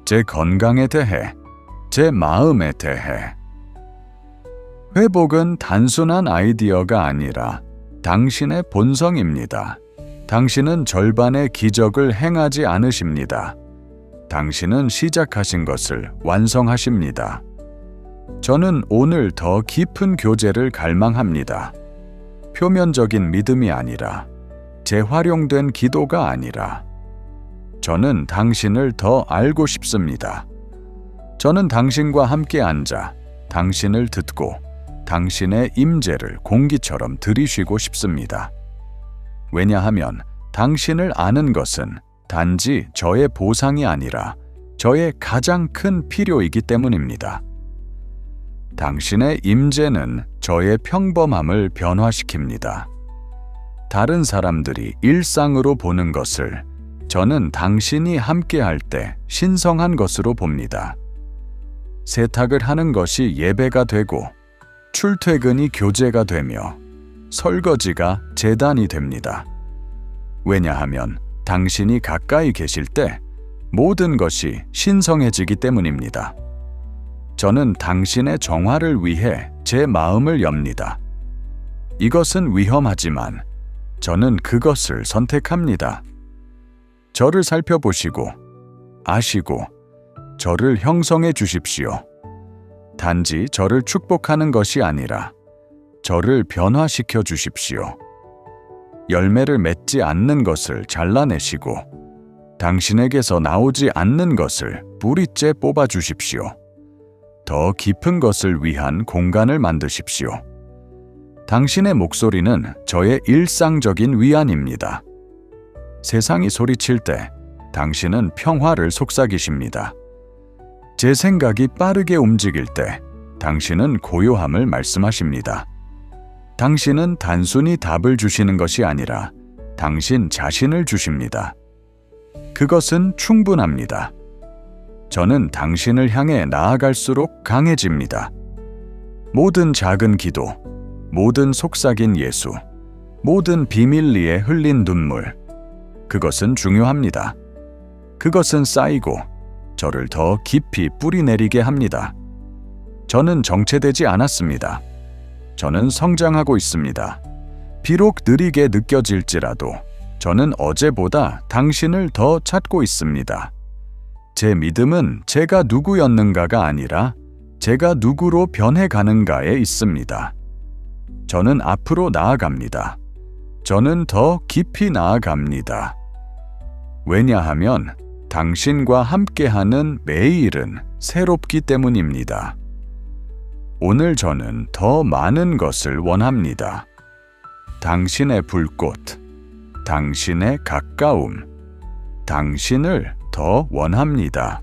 제 건강에 대해, 제 마음에 대해. 회복은 단순한 아이디어가 아니라 당신의 본성입니다. 당신은 절반의 기적을 행하지 않으십니다. 당신은 시작하신 것을 완성하십니다. 저는 오늘 더 깊은 교제를 갈망합니다. 표면적인 믿음이 아니라, 재활용된 기도가 아니라. 저는 당신을 더 알고 싶습니다. 저는 당신과 함께 앉아 당신을 듣고 당신의 임재를 공기처럼 들이쉬고 싶습니다. 왜냐하면 당신을 아는 것은 단지 저의 보상이 아니라 저의 가장 큰 필요이기 때문입니다. 당신의 임재는 저의 평범함을 변화시킵니다. 다른 사람들이 일상으로 보는 것을 저는 당신이 함께할 때 신성한 것으로 봅니다. 세탁을 하는 것이 예배가 되고 출퇴근이 교제가 되며 설거지가 제단이 됩니다. 왜냐하면 당신이 가까이 계실 때 모든 것이 신성해지기 때문입니다. 저는 당신의 정화를 위해 제 마음을 엽니다. 이것은 위험하지만 저는 그것을 선택합니다. 저를 살펴보시고 아시고 저를 형성해 주십시오. 단지 저를 축복하는 것이 아니라 저를 변화시켜 주십시오. 열매를 맺지 않는 것을 잘라내시고 당신에게서 나오지 않는 것을 뿌리째 뽑아 주십시오. 더 깊은 것을 위한 공간을 만드십시오. 당신의 목소리는 저의 일상적인 위안입니다. 세상이 소리칠 때 당신은 평화를 속삭이십니다. 제 생각이 빠르게 움직일 때 당신은 고요함을 말씀하십니다. 당신은 단순히 답을 주시는 것이 아니라 당신 자신을 주십니다. 그것은 충분합니다. 저는 당신을 향해 나아갈수록 강해집니다. 모든 작은 기도, 모든 속삭인 예수, 모든 비밀리에 흘린 눈물, 그것은 중요합니다. 그것은 쌓이고 저를 더 깊이 뿌리내리게 합니다. 저는 정체되지 않았습니다. 저는 성장하고 있습니다. 비록 느리게 느껴질지라도 저는 어제보다 당신을 더 찾고 있습니다. 제 믿음은 제가 누구였는가가 아니라 제가 누구로 변해가는가에 있습니다. 저는 앞으로 나아갑니다. 저는 더 깊이 나아갑니다. 왜냐하면 당신과 함께하는 매일은 새롭기 때문입니다. 오늘 저는 더 많은 것을 원합니다. 당신의 불꽃, 당신의 가까움, 당신을 더 원합니다.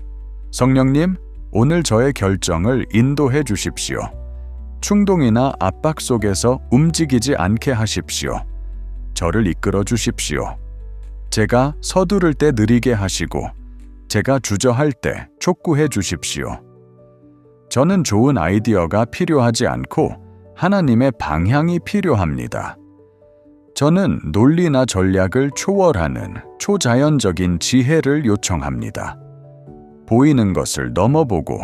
성령님, 오늘 저의 결정을 인도해 주십시오. 충동이나 압박 속에서 움직이지 않게 하십시오. 저를 이끌어 주십시오. 제가 서두를 때 느리게 하시고 제가 주저할 때 촉구해 주십시오. 저는 좋은 아이디어가 필요하지 않고 하나님의 방향이 필요합니다. 저는 논리나 전략을 초월하는 초자연적인 지혜를 요청합니다. 보이는 것을 넘어보고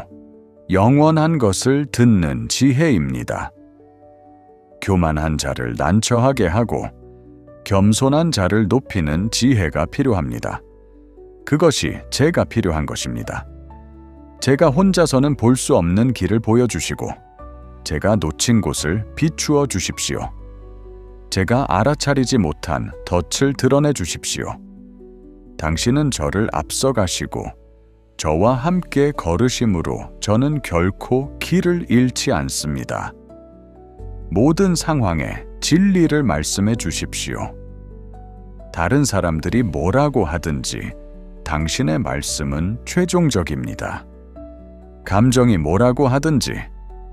영원한 것을 듣는 지혜입니다. 교만한 자를 난처하게 하고 겸손한 자를 높이는 지혜가 필요합니다. 그것이 제가 필요한 것입니다. 제가 혼자서는 볼 수 없는 길을 보여주시고 제가 놓친 곳을 비추어 주십시오. 제가 알아차리지 못한 덫을 드러내 주십시오. 당신은 저를 앞서가시고 저와 함께 걸으심으로 저는 결코 길을 잃지 않습니다. 모든 상황에 진리를 말씀해 주십시오. 다른 사람들이 뭐라고 하든지 당신의 말씀은 최종적입니다. 감정이 뭐라고 하든지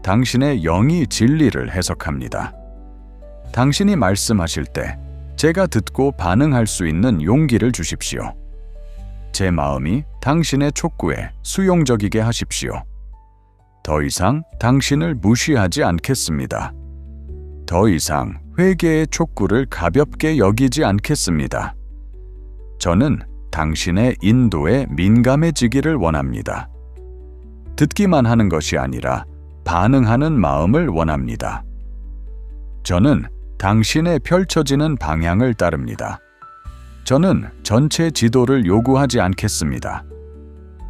당신의 영이 진리를 해석합니다. 당신이 말씀하실 때 제가 듣고 반응할 수 있는 용기를 주십시오. 제 마음이 당신의 촉구에 수용적이게 하십시오. 더 이상 당신을 무시하지 않겠습니다. 더 이상 회개의 촉구를 가볍게 여기지 않겠습니다. 저는 당신의 인도에 민감해지기를 원합니다. 듣기만 하는 것이 아니라 반응하는 마음을 원합니다. 저는 당신의 펼쳐지는 방향을 따릅니다. 저는 전체 지도를 요구하지 않겠습니다.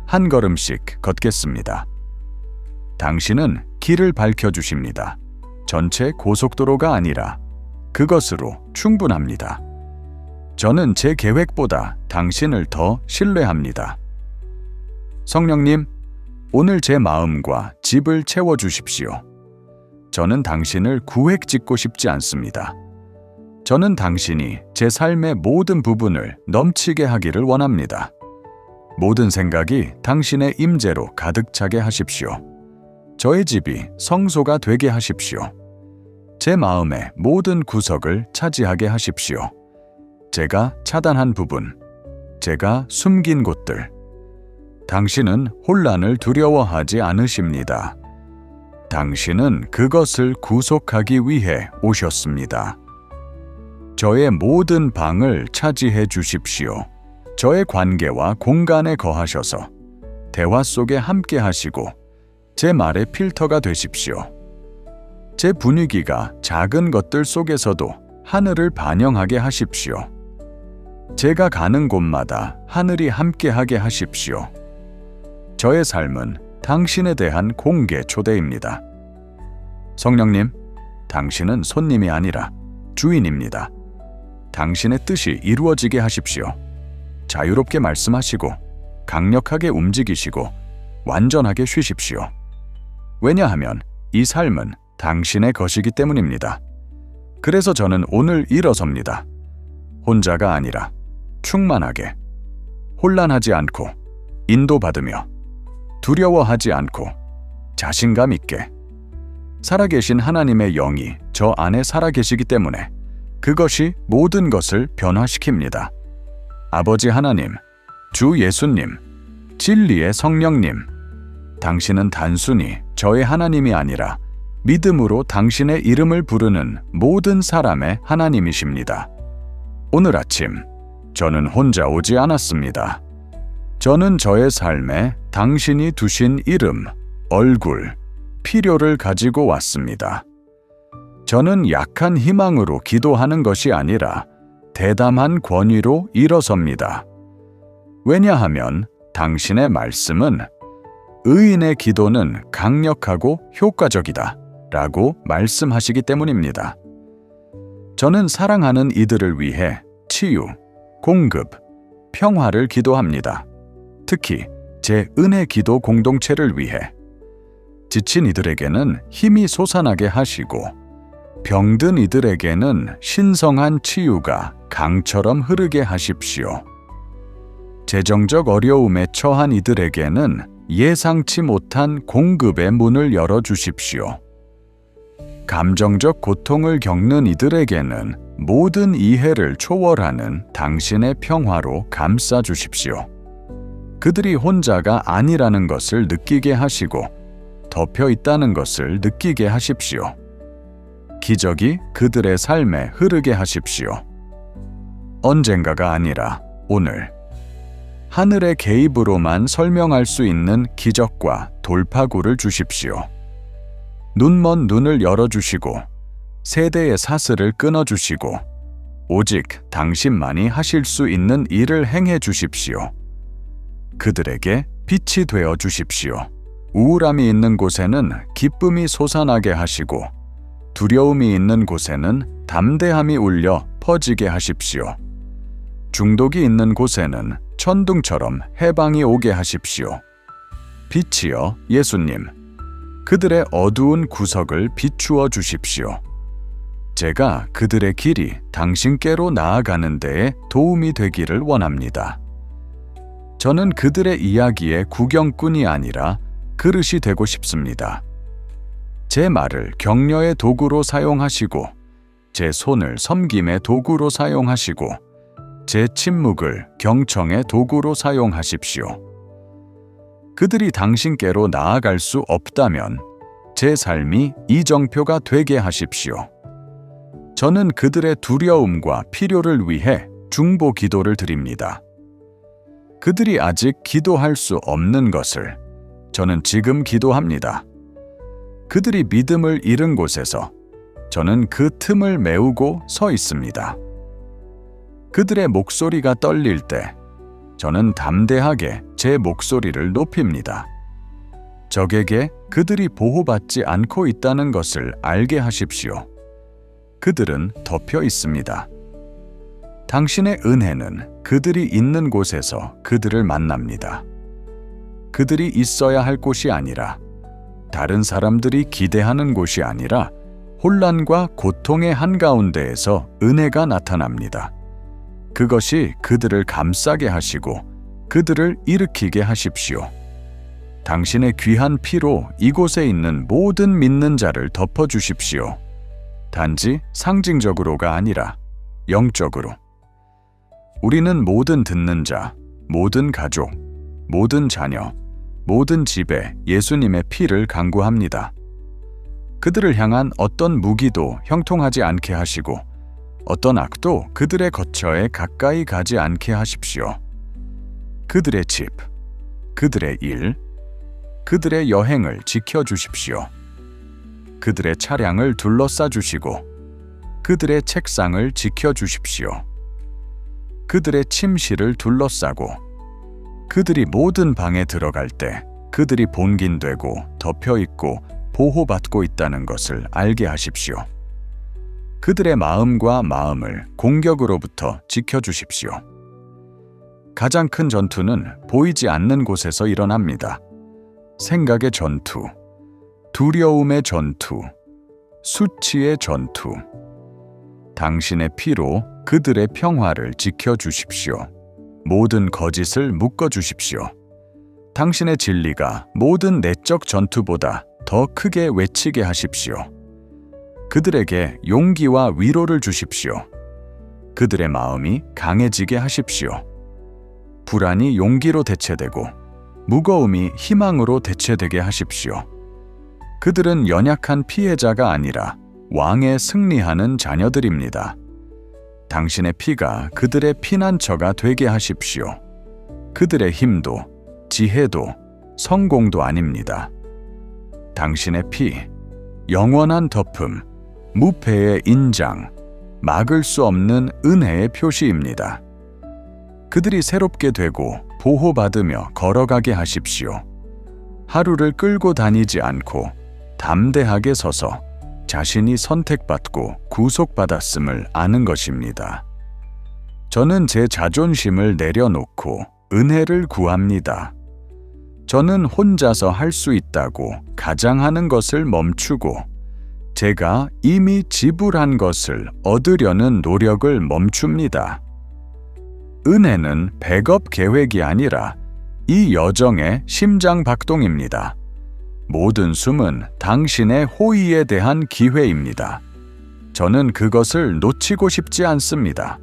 한 걸음씩 걷겠습니다. 당신은 길을 밝혀주십니다. 전체 고속도로가 아니라 그것으로 충분합니다. 저는 제 계획보다 당신을 더 신뢰합니다. 성령님, 오늘 제 마음과 집을 채워주십시오. 저는 당신을 구획 짓고 싶지 않습니다. 저는 당신이 제 삶의 모든 부분을 넘치게 하기를 원합니다. 모든 생각이 당신의 임재로 가득 차게 하십시오. 저의 집이 성소가 되게 하십시오. 제 마음의 모든 구석을 차지하게 하십시오. 제가 차단한 부분, 제가 숨긴 곳들. 당신은 혼란을 두려워하지 않으십니다. 당신은 그것을 구속하기 위해 오셨습니다. 저의 모든 방을 차지해 주십시오. 저의 관계와 공간에 거하셔서 대화 속에 함께 하시고 제 말의 필터가 되십시오. 제 분위기가 작은 것들 속에서도 하늘을 반영하게 하십시오. 제가 가는 곳마다 하늘이 함께하게 하십시오. 저의 삶은 당신에 대한 공개 초대입니다. 성령님, 당신은 손님이 아니라 주인입니다. 당신의 뜻이 이루어지게 하십시오. 자유롭게 말씀하시고 강력하게 움직이시고 완전하게 쉬십시오. 왜냐하면 이 삶은 당신의 것이기 때문입니다. 그래서 저는 오늘 일어섭니다. 혼자가 아니라 충만하게, 혼란하지 않고 인도받으며 두려워하지 않고 자신감 있게 살아계신 하나님의 영이 저 안에 살아계시기 때문에 그것이 모든 것을 변화시킵니다. 아버지 하나님, 주 예수님, 진리의 성령님, 당신은 단순히 저의 하나님이 아니라 믿음으로 당신의 이름을 부르는 모든 사람의 하나님이십니다. 오늘 아침 저는 혼자 오지 않았습니다. 저는 저의 삶에 당신이 두신 이름, 얼굴, 필요를 가지고 왔습니다. 저는 약한 희망으로 기도하는 것이 아니라 대담한 권위로 일어섭니다. 왜냐하면 당신의 말씀은 의인의 기도는 강력하고 효과적이다 라고 말씀하시기 때문입니다. 저는 사랑하는 이들을 위해 치유, 공급, 평화를 기도합니다. 특히 제 은혜 기도 공동체를 위해 지친 이들에게는 힘이 솟아나게 하시고 병든 이들에게는 신성한 치유가 강처럼 흐르게 하십시오. 재정적 어려움에 처한 이들에게는 예상치 못한 공급의 문을 열어주십시오. 감정적 고통을 겪는 이들에게는 모든 이해를 초월하는 당신의 평화로 감싸주십시오. 그들이 혼자가 아니라는 것을 느끼게 하시고 덮여 있다는 것을 느끼게 하십시오. 기적이 그들의 삶에 흐르게 하십시오. 언젠가가 아니라 오늘 하늘의 개입으로만 설명할 수 있는 기적과 돌파구를 주십시오. 눈먼 눈을 열어주시고 세대의 사슬을 끊어주시고 오직 당신만이 하실 수 있는 일을 행해 주십시오. 그들에게 빛이 되어 주십시오. 우울함이 있는 곳에는 기쁨이 솟아나게 하시고 두려움이 있는 곳에는 담대함이 울려 퍼지게 하십시오. 중독이 있는 곳에는 천둥처럼 해방이 오게 하십시오. 빛이여 예수님, 그들의 어두운 구석을 비추어 주십시오. 제가 그들의 길이 당신께로 나아가는 데에 도움이 되기를 원합니다. 저는 그들의 이야기의 구경꾼이 아니라 그릇이 되고 싶습니다. 제 말을 격려의 도구로 사용하시고 제 손을 섬김의 도구로 사용하시고 제 침묵을 경청의 도구로 사용하십시오. 그들이 당신께로 나아갈 수 없다면 제 삶이 이정표가 되게 하십시오. 저는 그들의 두려움과 필요를 위해 중보 기도를 드립니다. 그들이 아직 기도할 수 없는 것을 저는 지금 기도합니다. 그들이 믿음을 잃은 곳에서 저는 그 틈을 메우고 서 있습니다. 그들의 목소리가 떨릴 때 저는 담대하게 제 목소리를 높입니다. 적에게 그들이 보호받지 않고 있다는 것을 알게 하십시오. 그들은 덮여 있습니다. 당신의 은혜는 그들이 있는 곳에서 그들을 만납니다. 그들이 있어야 할 곳이 아니라, 다른 사람들이 기대하는 곳이 아니라 혼란과 고통의 한가운데에서 은혜가 나타납니다. 그것이 그들을 감싸게 하시고 그들을 일으키게 하십시오. 당신의 귀한 피로 이곳에 있는 모든 믿는 자를 덮어주십시오. 단지 상징적으로가 아니라 영적으로. 우리는 모든 듣는 자, 모든 가족, 모든 자녀, 모든 집에 예수님의 피를 간구합니다. 그들을 향한 어떤 무기도 형통하지 않게 하시고 어떤 악도 그들의 거처에 가까이 가지 않게 하십시오. 그들의 집, 그들의 일, 그들의 여행을 지켜주십시오. 그들의 차량을 둘러싸 주시고 그들의 책상을 지켜주십시오. 그들의 침실을 둘러싸고 그들이 모든 방에 들어갈 때 그들이 본긴되고 덮여있고 보호받고 있다는 것을 알게 하십시오. 그들의 마음과 마음을 공격으로부터 지켜주십시오. 가장 큰 전투는 보이지 않는 곳에서 일어납니다. 생각의 전투, 두려움의 전투, 수치의 전투. 당신의 피로 그들의 평화를 지켜주십시오. 모든 거짓을 묶어주십시오. 당신의 진리가 모든 내적 전투보다 더 크게 외치게 하십시오. 그들에게 용기와 위로를 주십시오. 그들의 마음이 강해지게 하십시오. 불안이 용기로 대체되고 무거움이 희망으로 대체되게 하십시오. 그들은 연약한 피해자가 아니라 왕의 승리하는 자녀들입니다. 당신의 피가 그들의 피난처가 되게 하십시오. 그들의 힘도, 지혜도, 성공도 아닙니다. 당신의 피, 영원한 덮음, 무패의 인장, 막을 수 없는 은혜의 표시입니다. 그들이 새롭게 되고 보호받으며 걸어가게 하십시오. 하루를 끌고 다니지 않고 담대하게 서서 자신이 선택받고 구속받았음을 아는 것입니다. 저는 제 자존심을 내려놓고 은혜를 구합니다. 저는 혼자서 할 수 있다고 가장하는 것을 멈추고 제가 이미 지불한 것을 얻으려는 노력을 멈춥니다. 은혜는 백업 계획이 아니라 이 여정의 심장박동입니다. 모든 숨은 당신의 호의에 대한 기회입니다. 저는 그것을 놓치고 싶지 않습니다.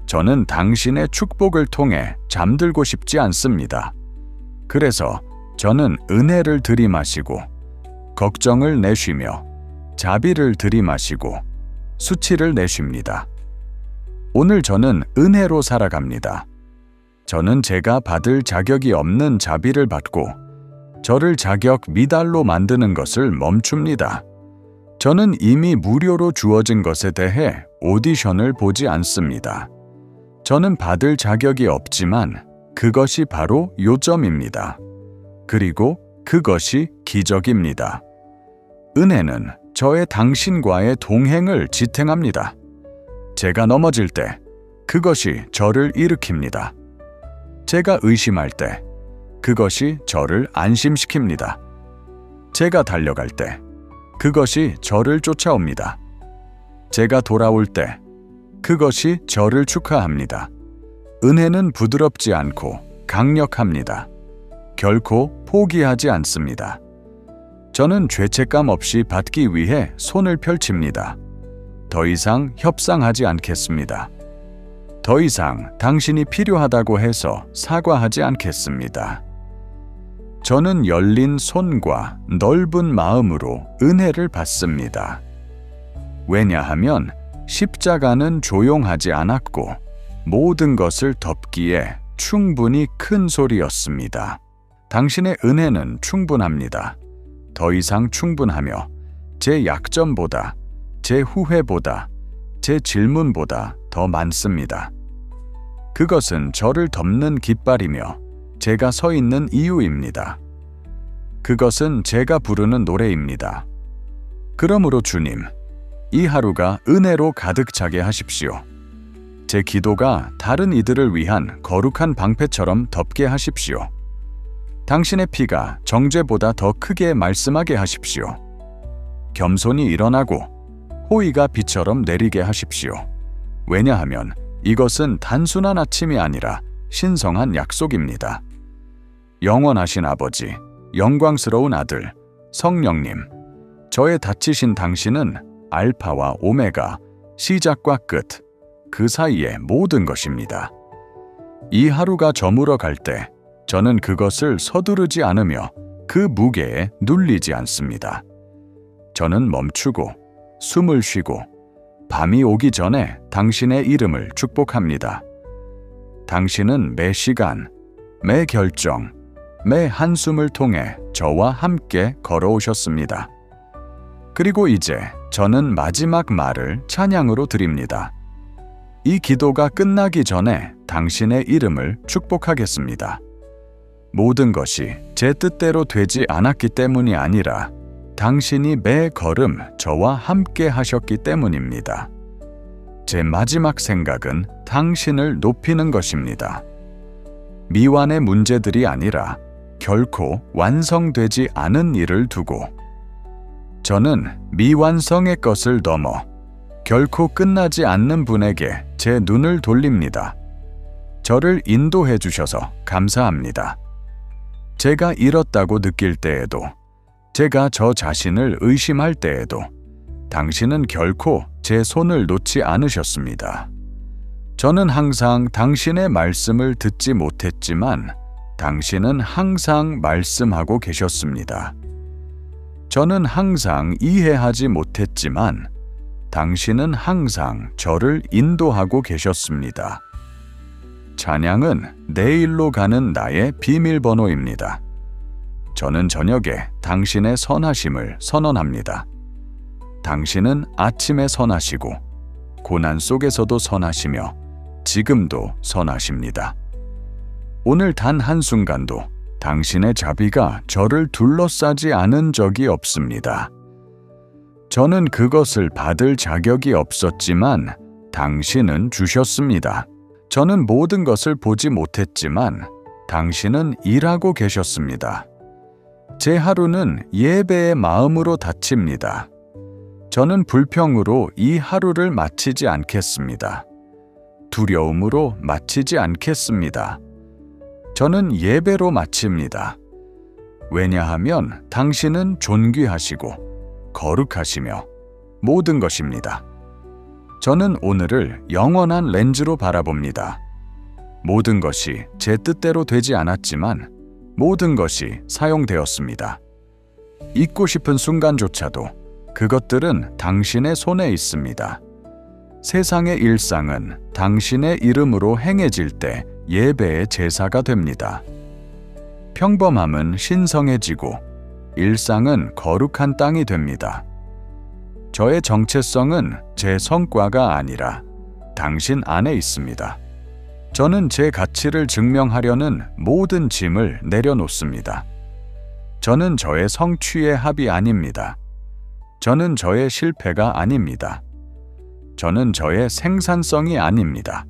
저는 당신의 축복을 통해 잠들고 싶지 않습니다. 그래서 저는 은혜를 들이마시고 걱정을 내쉬며 자비를 들이마시고 수치를 내쉽니다. 오늘 저는 은혜로 살아갑니다. 저는 제가 받을 자격이 없는 자비를 받고 저를 자격 미달로 만드는 것을 멈춥니다. 저는 이미 무료로 주어진 것에 대해 오디션을 보지 않습니다. 저는 받을 자격이 없지만 그것이 바로 요점입니다. 그리고 그것이 기적입니다. 은혜는 저의 당신과의 동행을 지탱합니다. 제가 넘어질 때 그것이 저를 일으킵니다. 제가 의심할 때 그것이 저를 안심시킵니다. 제가 달려갈 때 그것이 저를 쫓아옵니다. 제가 돌아올 때 그것이 저를 축하합니다. 은혜는 부드럽지 않고 강력합니다. 결코 포기하지 않습니다. 저는 죄책감 없이 받기 위해 손을 펼칩니다. 더 이상 협상하지 않겠습니다. 더 이상 당신이 필요하다고 해서 사과하지 않겠습니다. 저는 열린 손과 넓은 마음으로 은혜를 받습니다. 왜냐하면 십자가는 조용하지 않았고 모든 것을 덮기에 충분히 큰 소리였습니다. 당신의 은혜는 충분합니다. 더 이상 충분하며 제 약점보다, 제 후회보다, 제 질문보다 더 많습니다. 그것은 저를 덮는 깃발이며 제가 서 있는 이유입니다. 그것은 제가 부르는 노래입니다. 그러므로 주님, 이 하루가 은혜로 가득 차게 하십시오. 제 기도가 다른 이들을 위한 거룩한 방패처럼 덮게 하십시오. 당신의 피가 정죄보다 더 크게 말씀하게 하십시오. 겸손히 일어나고 호의가 비처럼 내리게 하십시오. 왜냐하면 이것은 단순한 아침이 아니라 신성한 약속입니다. 영원하신 아버지, 영광스러운 아들, 성령님, 저의 다치신 당신은 알파와 오메가, 시작과 끝, 그 사이의 모든 것입니다. 이 하루가 저물어 갈 때 저는 그것을 서두르지 않으며 그 무게에 눌리지 않습니다. 저는 멈추고 숨을 쉬고 밤이 오기 전에 당신의 이름을 축복합니다. 당신은 매 시간, 매 결정, 매 한숨을 통해 저와 함께 걸어오셨습니다. 그리고 이제 저는 마지막 말을 찬양으로 드립니다. 이 기도가 끝나기 전에 당신의 이름을 축복하겠습니다. 모든 것이 제 뜻대로 되지 않았기 때문이 아니라 당신이 매 걸음 저와 함께 하셨기 때문입니다. 제 마지막 생각은 당신을 높이는 것입니다. 미완의 문제들이 아니라 결코 완성되지 않은 일을 두고 저는 미완성의 것을 넘어 결코 끝나지 않는 분에게 제 눈을 돌립니다. 저를 인도해 주셔서 감사합니다. 제가 잃었다고 느낄 때에도, 제가 저 자신을 의심할 때에도 당신은 결코 제 손을 놓지 않으셨습니다. 저는 항상 당신의 말씀을 듣지 못했지만 당신은 항상 말씀하고 계셨습니다. 저는 항상 이해하지 못했지만 당신은 항상 저를 인도하고 계셨습니다. 찬양은 내일로 가는 나의 비밀번호입니다. 저는 저녁에 당신의 선하심을 선언합니다. 당신은 아침에 선하시고 고난 속에서도 선하시며 지금도 선하십니다. 오늘 단 한순간도 당신의 자비가 저를 둘러싸지 않은 적이 없습니다. 저는 그것을 받을 자격이 없었지만 당신은 주셨습니다. 저는 모든 것을 보지 못했지만 당신은 일하고 계셨습니다. 제 하루는 예배의 마음으로 닫힙니다. 저는 불평으로 이 하루를 마치지 않겠습니다. 두려움으로 마치지 않겠습니다. 저는 예배로 마칩니다. 왜냐하면 당신은 존귀하시고 거룩하시며 모든 것입니다. 저는 오늘을 영원한 렌즈로 바라봅니다. 모든 것이 제 뜻대로 되지 않았지만 모든 것이 사용되었습니다. 잊고 싶은 순간조차도 그것들은 당신의 손에 있습니다. 세상의 일상은 당신의 이름으로 행해질 때 예배의 제사가 됩니다. 평범함은 신성해지고 일상은 거룩한 땅이 됩니다. 저의 정체성은 제 성과가 아니라 당신 안에 있습니다. 저는 제 가치를 증명하려는 모든 짐을 내려놓습니다. 저는 저의 성취의 합이 아닙니다. 저는 저의 실패가 아닙니다. 저는 저의 생산성이 아닙니다.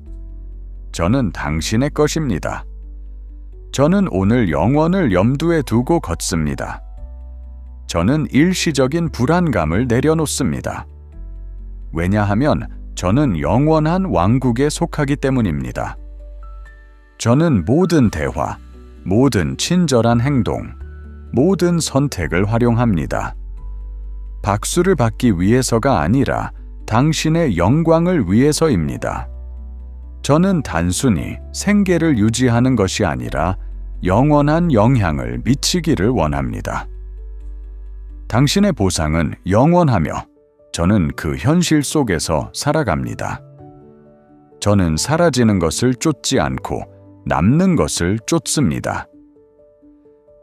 저는 당신의 것입니다. 저는 오늘 영원을 염두에 두고 걷습니다. 저는 일시적인 불안감을 내려놓습니다. 왜냐하면 저는 영원한 왕국에 속하기 때문입니다. 저는 모든 대화, 모든 친절한 행동, 모든 선택을 활용합니다. 박수를 받기 위해서가 아니라 당신의 영광을 위해서입니다. 저는 단순히 생계를 유지하는 것이 아니라 영원한 영향을 미치기를 원합니다. 당신의 보상은 영원하며 저는 그 현실 속에서 살아갑니다. 저는 사라지는 것을 쫓지 않고 남는 것을 쫓습니다.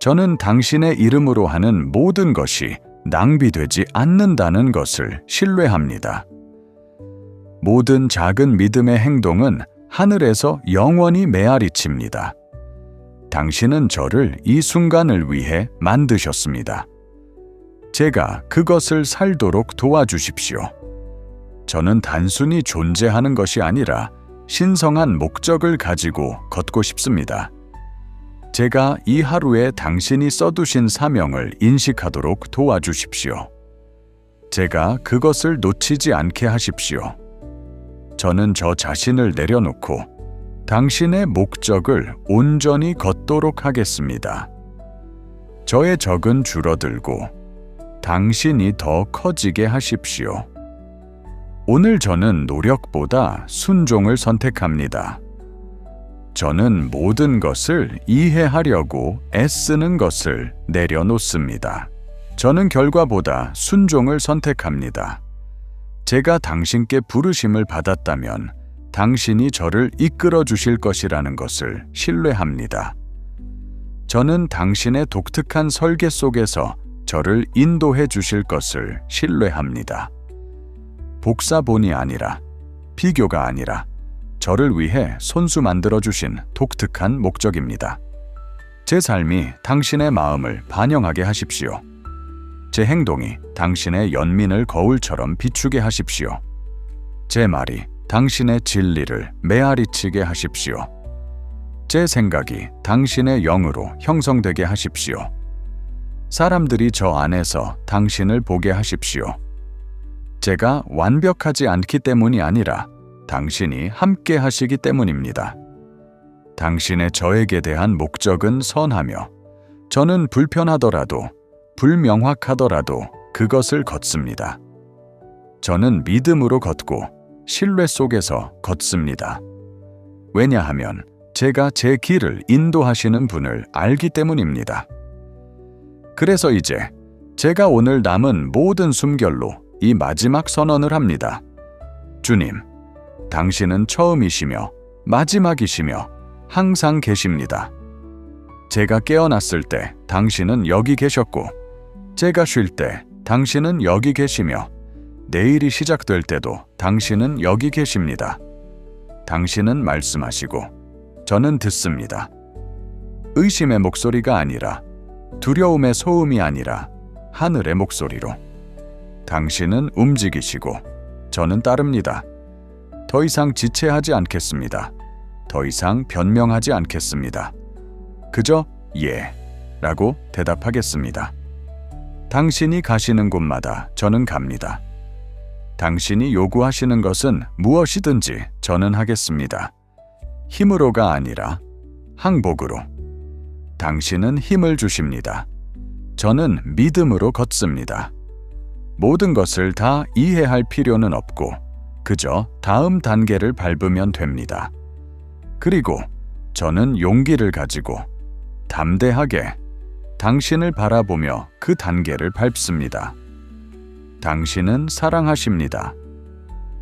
저는 당신의 이름으로 하는 모든 것이 낭비되지 않는다는 것을 신뢰합니다. 모든 작은 믿음의 행동은 하늘에서 영원히 메아리칩니다. 당신은 저를 이 순간을 위해 만드셨습니다. 제가 그것을 살도록 도와주십시오. 저는 단순히 존재하는 것이 아니라 신성한 목적을 가지고 걷고 싶습니다. 제가 이 하루에 당신이 써두신 사명을 인식하도록 도와주십시오. 제가 그것을 놓치지 않게 하십시오. 저는 저 자신을 내려놓고 당신의 목적을 온전히 걷도록 하겠습니다. 저의 적은 줄어들고 당신이 더 커지게 하십시오. 오늘 저는 노력보다 순종을 선택합니다. 저는 모든 것을 이해하려고 애쓰는 것을 내려놓습니다. 저는 결과보다 순종을 선택합니다. 제가 당신께 부르심을 받았다면 당신이 저를 이끌어 주실 것이라는 것을 신뢰합니다. 저는 당신의 독특한 설계 속에서 저를 인도해 주실 것을 신뢰합니다. 복사본이 아니라, 비교가 아니라 저를 위해 손수 만들어 주신 독특한 목적입니다. 제 삶이 당신의 마음을 반영하게 하십시오. 제 행동이 당신의 연민을 거울처럼 비추게 하십시오. 제 말이 당신의 진리를 메아리치게 하십시오. 제 생각이 당신의 영으로 형성되게 하십시오. 사람들이 저 안에서 당신을 보게 하십시오. 제가 완벽하지 않기 때문이 아니라 당신이 함께 하시기 때문입니다. 당신의 저에게 대한 목적은 선하며 저는 불편하더라도 불명확하더라도 그것을 걷습니다. 저는 믿음으로 걷고 신뢰 속에서 걷습니다. 왜냐하면 제가 제 길을 인도하시는 분을 알기 때문입니다. 그래서 이제 제가 오늘 남은 모든 숨결로 이 마지막 선언을 합니다. 주님, 당신은 처음이시며 마지막이시며 항상 계십니다. 제가 깨어났을 때 당신은 여기 계셨고, 제가 쉴 때 당신은 여기 계시며, 내일이 시작될 때도 당신은 여기 계십니다. 당신은 말씀하시고 저는 듣습니다. 의심의 목소리가 아니라, 두려움의 소음이 아니라 하늘의 목소리로. 당신은 움직이시고 저는 따릅니다. 더 이상 지체하지 않겠습니다. 더 이상 변명하지 않겠습니다. 그저 예 라고 대답하겠습니다. 당신이 가시는 곳마다 저는 갑니다. 당신이 요구하시는 것은 무엇이든지 저는 하겠습니다. 힘으로가 아니라 항복으로. 당신은 힘을 주십니다. 저는 믿음으로 걷습니다. 모든 것을 다 이해할 필요는 없고 그저 다음 단계를 밟으면 됩니다. 그리고 저는 용기를 가지고 담대하게 당신을 바라보며 그 단계를 밟습니다. 당신은 사랑하십니다.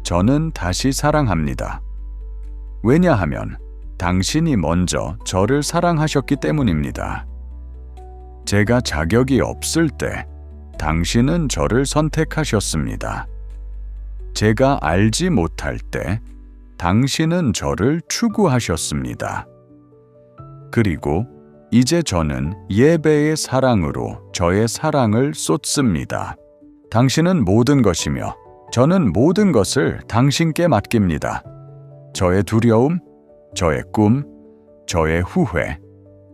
저는 다시 사랑합니다. 왜냐하면 당신이 먼저 저를 사랑하셨기 때문입니다. 제가 자격이 없을 때 당신은 저를 선택하셨습니다. 제가 알지 못할 때 당신은 저를 추구하셨습니다. 그리고 이제 저는 예배의 사랑으로 저의 사랑을 쏟습니다. 당신은 모든 것이며 저는 모든 것을 당신께 맡깁니다. 저의 두려움, 저의 꿈, 저의 후회,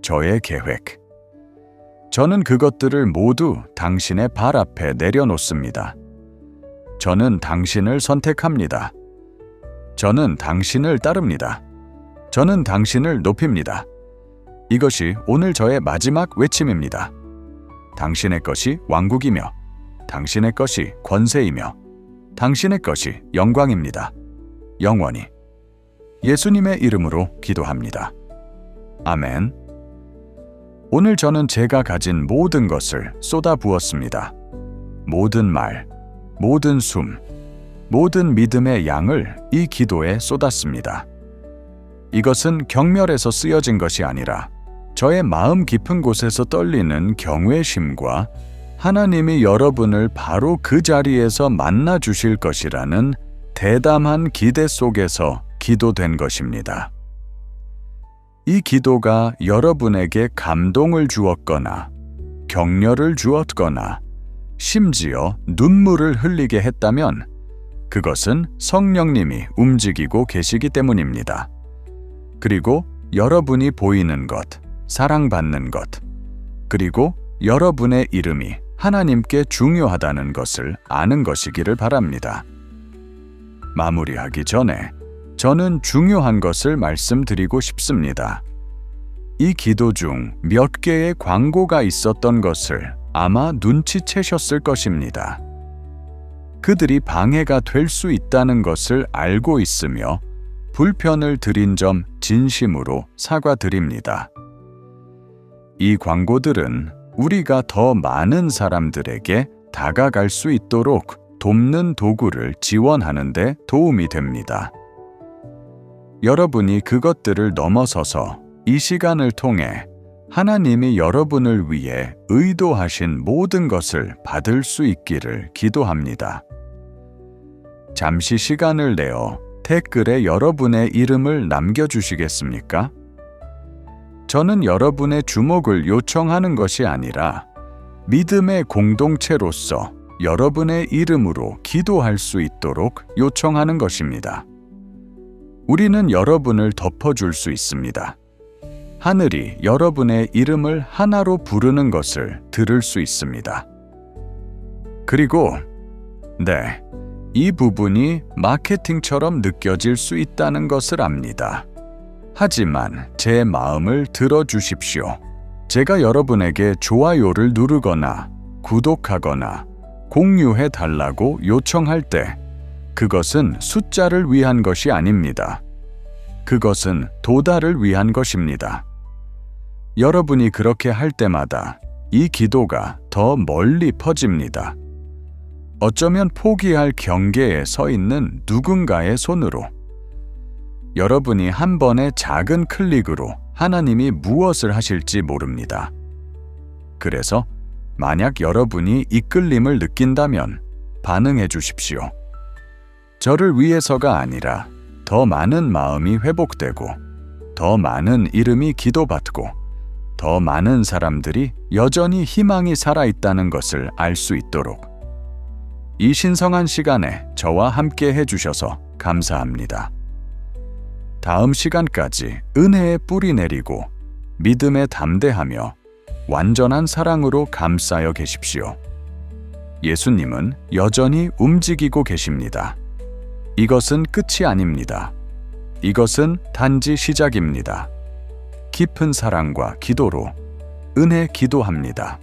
저의 계획. 저는 그것들을 모두 당신의 발 앞에 내려놓습니다. 저는 당신을 선택합니다. 저는 당신을 따릅니다. 저는 당신을 높입니다. 이것이 오늘 저의 마지막 외침입니다. 당신의 것이 왕국이며 당신의 것이 권세이며 당신의 것이 영광입니다. 영원히. 예수님의 이름으로 기도합니다. 아멘. 오늘 저는 제가 가진 모든 것을 쏟아 부었습니다. 모든 말, 모든 숨, 모든 믿음의 양을 이 기도에 쏟았습니다. 이것은 경멸에서 쓰여진 것이 아니라 저의 마음 깊은 곳에서 떨리는 경외심과 하나님이 여러분을 바로 그 자리에서 만나 주실 것이라는 대담한 기대 속에서 기도된 것입니다. 이 기도가 여러분에게 감동을 주었거나 격려를 주었거나 심지어 눈물을 흘리게 했다면 그것은 성령님이 움직이고 계시기 때문입니다. 그리고 여러분이 보이는 것, 사랑받는 것, 그리고 여러분의 이름이 하나님께 중요하다는 것을 아는 것이기를 바랍니다. 마무리하기 전에 저는 중요한 것을 말씀드리고 싶습니다. 이 기도 중 몇 개의 광고가 있었던 것을 아마 눈치채셨을 것입니다. 그들이 방해가 될 수 있다는 것을 알고 있으며 불편을 드린 점 진심으로 사과드립니다. 이 광고들은 우리가 더 많은 사람들에게 다가갈 수 있도록 돕는 도구를 지원하는 데 도움이 됩니다. 여러분이 그것들을 넘어서서 이 시간을 통해 하나님이 여러분을 위해 의도하신 모든 것을 받을 수 있기를 기도합니다. 잠시 시간을 내어 댓글에 여러분의 이름을 남겨주시겠습니까? 저는 여러분의 주목을 요청하는 것이 아니라 믿음의 공동체로서 여러분의 이름으로 기도할 수 있도록 요청하는 것입니다. 우리는 여러분을 덮어줄 수 있습니다. 하늘이 여러분의 이름을 하나로 부르는 것을 들을 수 있습니다. 그리고 이 부분이 마케팅처럼 느껴질 수 있다는 것을 압니다. 하지만 제 마음을 들어주십시오. 제가 여러분에게 좋아요를 누르거나 구독하거나 공유해달라고 요청할 때 그것은 숫자를 위한 것이 아닙니다. 그것은 도달을 위한 것입니다. 여러분이 그렇게 할 때마다 이 기도가 더 멀리 퍼집니다. 어쩌면 포기할 경계에 서 있는 누군가의 손으로. 여러분이 한 번의 작은 클릭으로 하나님이 무엇을 하실지 모릅니다. 그래서 만약 여러분이 이끌림을 느낀다면 반응해 주십시오. 저를 위해서가 아니라 더 많은 마음이 회복되고 더 많은 이름이 기도받고 더 많은 사람들이 여전히 희망이 살아있다는 것을 알 수 있도록 이 신성한 시간에 저와 함께 해주셔서 감사합니다. 다음 시간까지 은혜의 뿌리 내리고 믿음에 담대하며 완전한 사랑으로 감싸여 계십시오. 예수님은 여전히 움직이고 계십니다. 이것은 끝이 아닙니다. 이것은 단지 시작입니다. 깊은 사랑과 기도로 은혜 기도합니다.